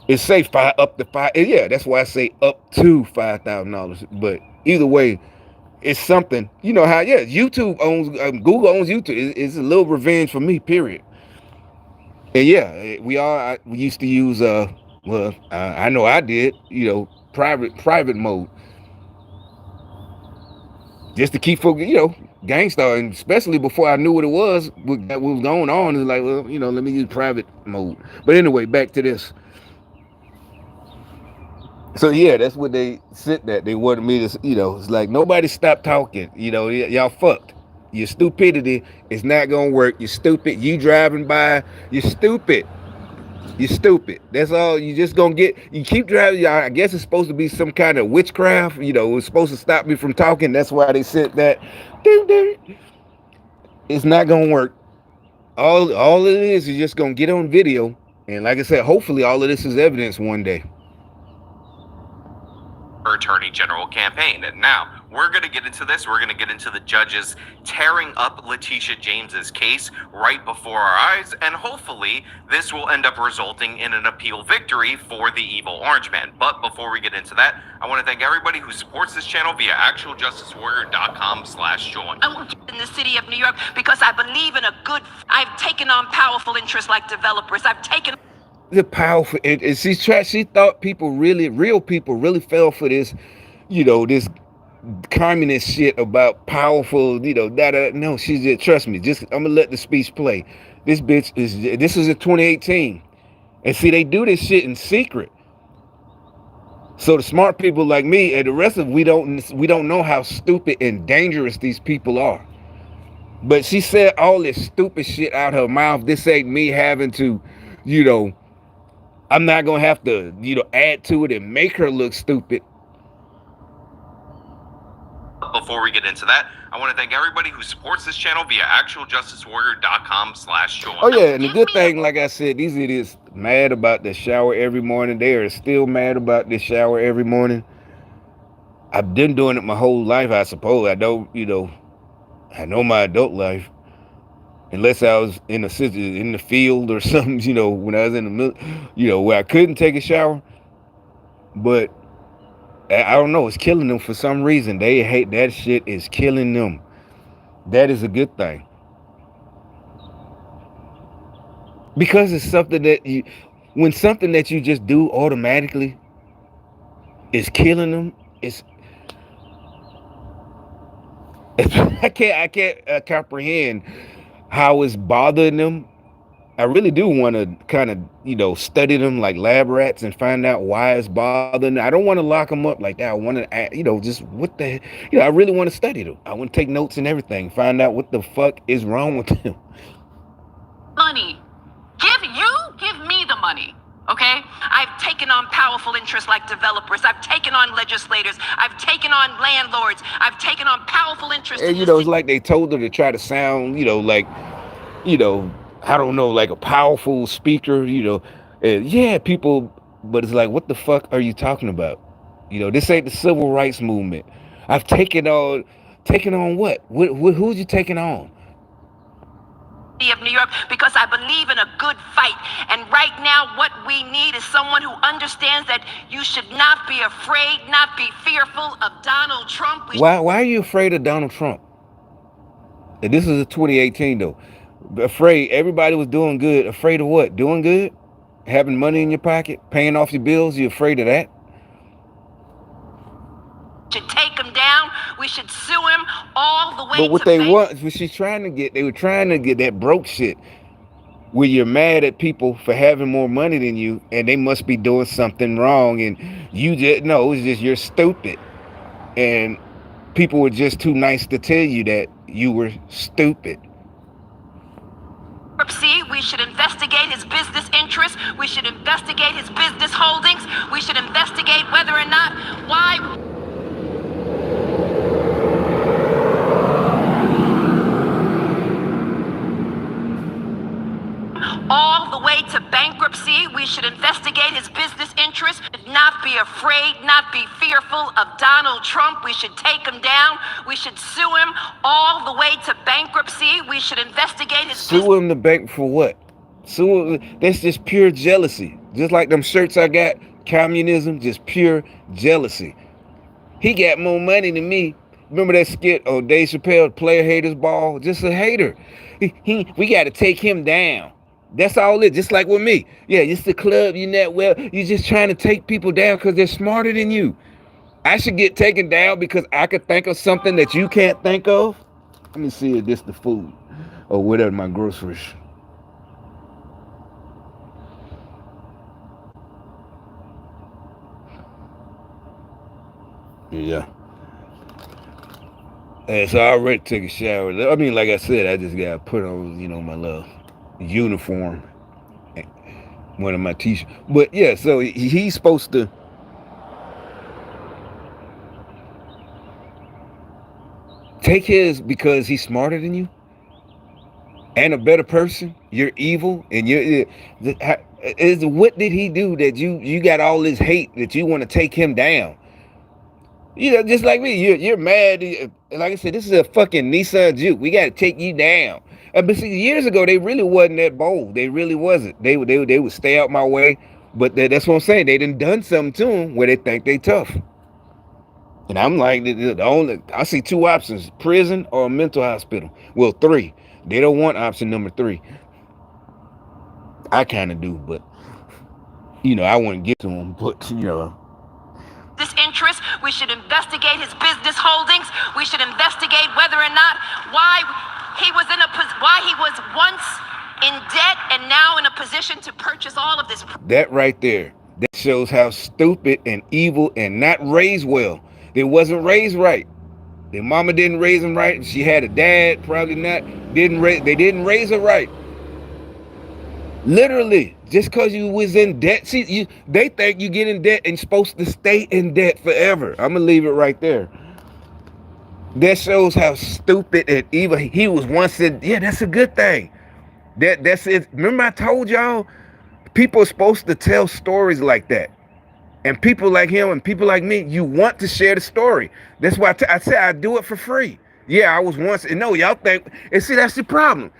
it's say up to $5. Yeah, that's why I say up to $5,000. But either way, it's something. You know how, YouTube owns, Google owns YouTube. It's a little revenge for me, period. And yeah, we used to use, I know I did, private mode. just to keep focus, gangsta, and especially before I knew what it was, that was going on. It's like, well, let me use private mode. But anyway, back to this. So yeah, that's what they said, that they wanted me to, it's like, nobody stop talking. Y'all fucked. Your stupidity is not gonna work. You're stupid. You driving by, you're stupid. You're stupid. That's all. You just gonna get. You keep driving. I guess it's supposed to be some kind of witchcraft. It was supposed to stop me from talking. That's why they said that. It's not gonna work. All it is just gonna get on video. And like I said, hopefully all of this is evidence one day. Attorney General campaign. And now we're going to get into this. We're going to get into the judges tearing up Letitia James's case right before our eyes, and hopefully this will end up resulting in an appeal victory for the evil orange man. But before we get into that, I want to thank everybody who supports this channel via actualjusticewarrior.com/join. I live in the city of New York because I believe in a good. I've taken on powerful interests like developers. I've taken. The powerful, and she thought real people really fell for this, this communist shit about powerful, no, she just, trust me, I'm gonna let the speech play. This is in 2018, and see, they do this shit in secret. So the smart people like me and the rest of we don't know how stupid and dangerous these people are. But she said all this stupid shit out her mouth. This ain't me having to, I'm not going to have to, add to it and make her look stupid. Before we get into that, I want to thank everybody who supports this channel via actualjusticewarrior.com/join. Oh yeah, and the good thing, like I said, these idiots mad about the shower every morning. They are still mad about the shower every morning. I've been doing it my whole life, I suppose. I don't, I know my adult life. Unless I was in the field or something, when I was in the middle, where I couldn't take a shower. But I don't know, it's killing them for some reason. They hate that shit, is killing them. That is a good thing. Because it's something that when something that you just do automatically is killing them, I can't comprehend how it's bothering them. I really do want to kind of, study them like lab rats and find out why it's bothering them. I don't want to lock them up like that. I want to, just what the, I really want to study them. I want to take notes and everything, find out what the fuck is wrong with them. Money. Give me the money. Okay? I've taken on powerful interests like developers. I've taken on legislators. I've taken on landlords. I've taken on powerful interests. And, it's like they told her to try to sound, like, I don't know, like a powerful speaker, and yeah, people, but it's like, what the fuck are you talking about? This ain't the civil rights movement. I've taken on what? Who's you taking on? Of New York, because I believe in a good fight. And right now what we need is someone who understands that you should not be afraid, not be fearful of Donald Trump. Why are you afraid of Donald Trump? And this is 2018 though. Afraid. Everybody was doing good. Afraid of what? Doing good? Having money in your pocket? Paying off your bills? You afraid of that? Should take him down. We should sue him all the way. But what they want, what they were trying to get that broke shit, where you're mad at people for having more money than you, and they must be doing something wrong, and you just it's just you're stupid, and people were just too nice to tell you that you were stupid. We should investigate his business interests. We should investigate his business holdings. We should investigate whether or not all the way to bankruptcy. We should investigate his business interests. Not be afraid, not be fearful of Donald Trump. We should take him down. We should sue him all the way to bankruptcy. We should investigate his sue him to bank for what? Sue him, that's just pure jealousy. Just like them shirts I got, communism, just pure jealousy. He got more money than me. Remember that skit, Dave Chappelle, player haters ball? Just a hater. We got to take him down. That's all it, just like with me. Yeah, it's the club, you're not well. You're just trying to take people down because they're smarter than you. I should get taken down because I could think of something that you can't think of. Let me see if this the food or whatever my groceries. Yeah. And so I already took a shower. I mean, like I said, I just got to put on, you know, my little uniform, one of my t-shirts. But yeah, so he's supposed to take his because he's smarter than you and a better person. You're evil, and what did he do that you got all this hate that you want to take him down? You know, just like me, you're mad. Like I said, this is a fucking Nissan Juke. We got to take you down. But see, years ago, they really wasn't that bold. They really wasn't. They would stay out my way. But that's what I'm saying. They done something to them where they think they tough. And I'm like, I see two options: prison or a mental hospital. Well, three. They don't want option number 3. I kind of do, but you know, I wouldn't get to them. But you know. This interest, we should investigate his business holdings. We should investigate whether or not why he was once in debt and now in a position to purchase all of this. That right there, that shows how stupid and evil and not raised well. They wasn't raised right. Their mama didn't raise them right. She had a dad, probably not. They didn't raise her right. Literally, just because you was in debt. See, they think you get in debt and supposed to stay in debt forever. I'm going to leave it right there. That shows how stupid and evil he was once said, yeah, that's a good thing. That's it. Remember I told y'all, people are supposed to tell stories like that. And people like him and people like me, you want to share the story. That's why I say I do it for free. Yeah, I was once, and no, y'all think, and see, that's the problem.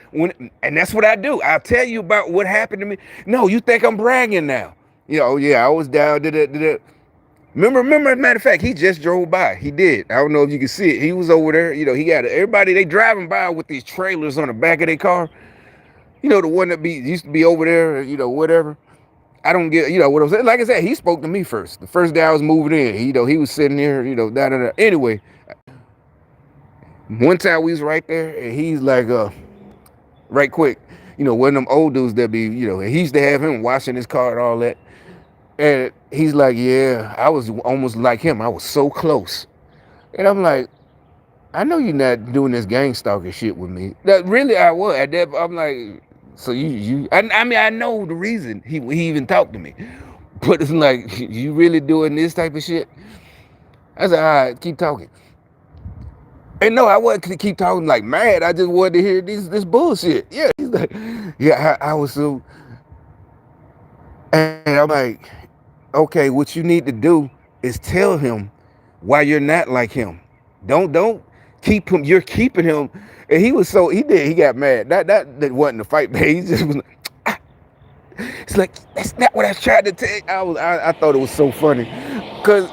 And that's what I do. I'll tell you about what happened to me. No, you think I'm bragging now. You know, yeah, I was down, Remember, as a matter of fact, he just drove by. He did. I don't know if you can see it. He was over there. You know, he got everybody, they driving by with these trailers on the back of their car. You know, the one that used to be over there, you know, whatever. I don't get, you know, what I'm saying. Like I said, he spoke to me first. The first day I was moving in, you know, he was sitting there, you know, da-da-da. Anyway, one time we was right there, and he's like, right quick, you know, one of them old dudes that be, you know, and he used to have him washing his car and all that. And he's like, yeah, I was almost like him. I was so close. And I'm like, I know you're not doing this gang stalking shit with me. That really I was. At that, I'm like, so I mean, I know the reason he even talked to me. But it's like, you really doing this type of shit? I said, all right, keep talking. And no, I wasn't to keep talking like mad. I just wanted to hear this bullshit. Yeah, he's like, yeah, I was so. And I'm like, okay, what you need to do is tell him why you're not like him. Don't keep him. You're keeping him. And he got mad. That wasn't a fight, man. He just was. It's like, that's not what I tried to tell. I thought it was so funny, cause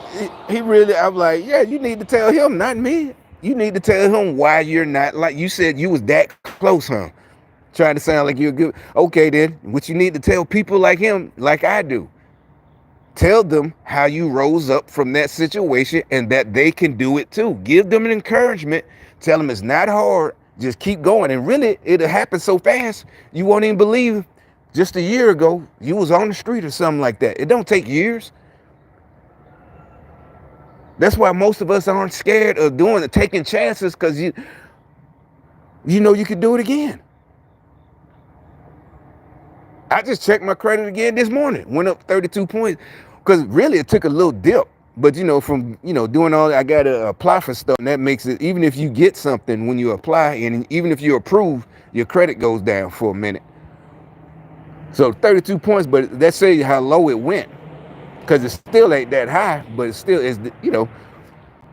he really. I'm like, yeah, you need to tell him, not me. You need to tell him why you're not like you said you was that close, huh? Trying to sound like you're good. Okay, then what you need to tell people like him, like I do. Tell them how you rose up from that situation and that they can do it too. Give them an encouragement. Tell them it's not hard. Just keep going. And really, it'll happen so fast, you won't even believe. Just a year ago, you was on the street or something like that. It don't take years. That's why most of us aren't scared of taking chances, because you know you could do it again. I just checked my credit again this morning. Went up 32 points. Because really it took a little dip. But you know, from doing all that, I gotta apply for stuff. And that makes it, even if you get something when you apply, and even if you're approved, your credit goes down for a minute. So 32 points, but that shows you how low it went. Because it still ain't that high, but it still is,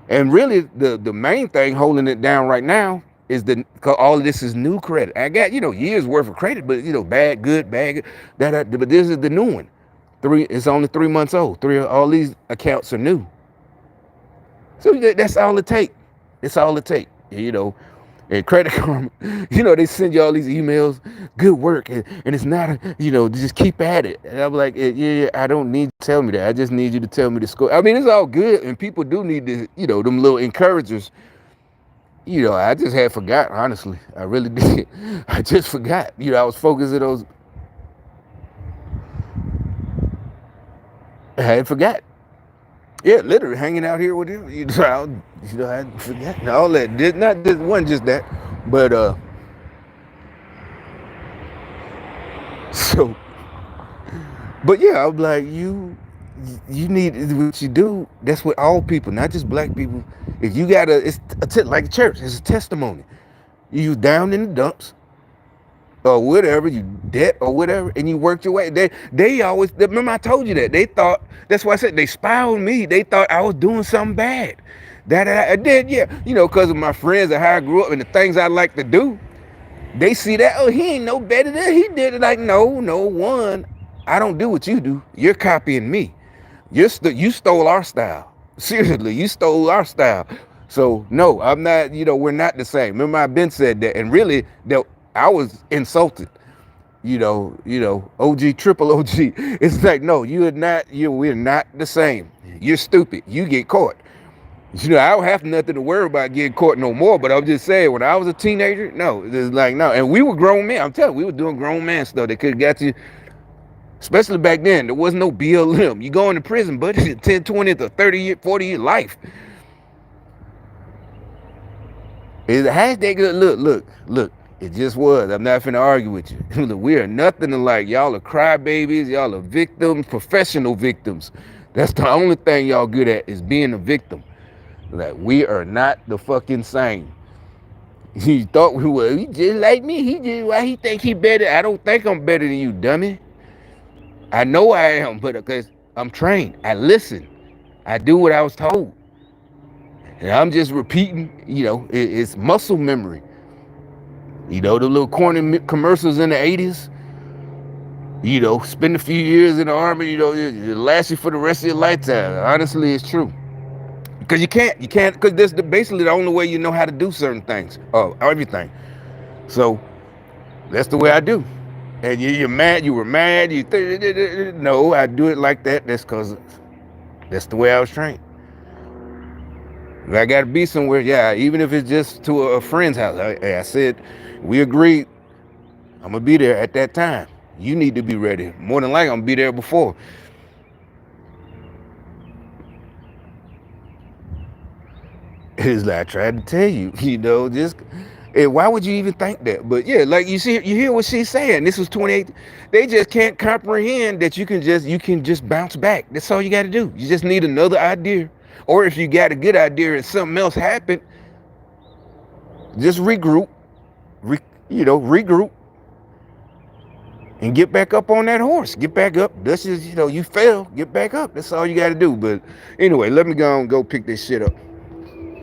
and really the main thing holding it down right now is cause all of this is new credit. I got, years worth of credit, but bad, good, but this is the new one. It's only 3 months old. All these accounts are new. So that's all it takes. It's all it takes, And Credit Karma, you know, they send you all these emails, good work, and it's not, you know, just keep at it. And I'm like, yeah, I don't need to tell me that. I just need you to tell me the score. I mean, it's all good, and people do need to, you know, them little encouragers. You know, I just had forgot, honestly. I really did. I just forgot. You know, I was focused on those. I had forgot. Yeah, literally hanging out here with him. You know, I forgot all that. Not this one, just that, but so. But yeah, I'm like, you need what you do. That's what all people, not just black people. If you got it's like church, it's a testimony. You down in the dumps or whatever, you debt or whatever, and you worked your way. They always, remember I told you that. They thought, that's why I said they spy on me. They thought I was doing something bad. That I did, yeah. You know, because of my friends and how I grew up and the things I like to do. They see that, oh, he ain't no better than he did it. Like, no, one, I don't do what you do. You're copying me. You stole our style. Seriously, you stole our style. So no, I'm not, you know, we're not the same. Remember, I've been said that, and really, that I was insulted. You know, OG, triple OG. It's like, no, we're not the same. You're stupid. You get caught. You know, I don't have nothing to worry about getting caught no more, but I'm just saying, when I was a teenager, no, it's like, no. And we were grown men. I'm telling you, we were doing grown man stuff that could have got you, especially back then. There was no BLM. You go into prison, but it's 10, 20 to 30 year, 40 year life. It's a hashtag, look. It just was. I'm not finna argue with you. We are nothing alike. Y'all are crybabies. Y'all are victims, professional victims. That's the only thing y'all good at, is being a victim. Like, we are not the fucking same. He thought we were. He just like me. Why he think he better? I don't think I'm better than you, dummy. I know I am, but because I'm trained. I listen. I do what I was told. And I'm just repeating, you know, it's muscle memory. You know, the little corny commercials in the 80s. You know, spend a few years in the army, you know, it lasts you for the rest of your lifetime. Honestly, it's true. Because you can't, because that's basically the only way you know how to do certain things, everything. So that's the way I do. And you're mad, you were mad, no, I do it like that. That's because that's the way I was trained. If I got to be somewhere, yeah, even if it's just to a friend's house. I said, we agreed, I'm going to be there at that time. You need to be ready. More than likely, I'm going to be there before. It's like I tried to tell you, you know, just, and why would you even think that? But yeah, like you hear what she's saying. This was 28. They just can't comprehend that you can just bounce back. That's all you got to do. You just need another idea. Or if you got a good idea and something else happened, just regroup, regroup, and get back up on that horse. Get back up. This is, you know, you fail, get back up. That's all you got to do. But anyway, let me go pick this shit up.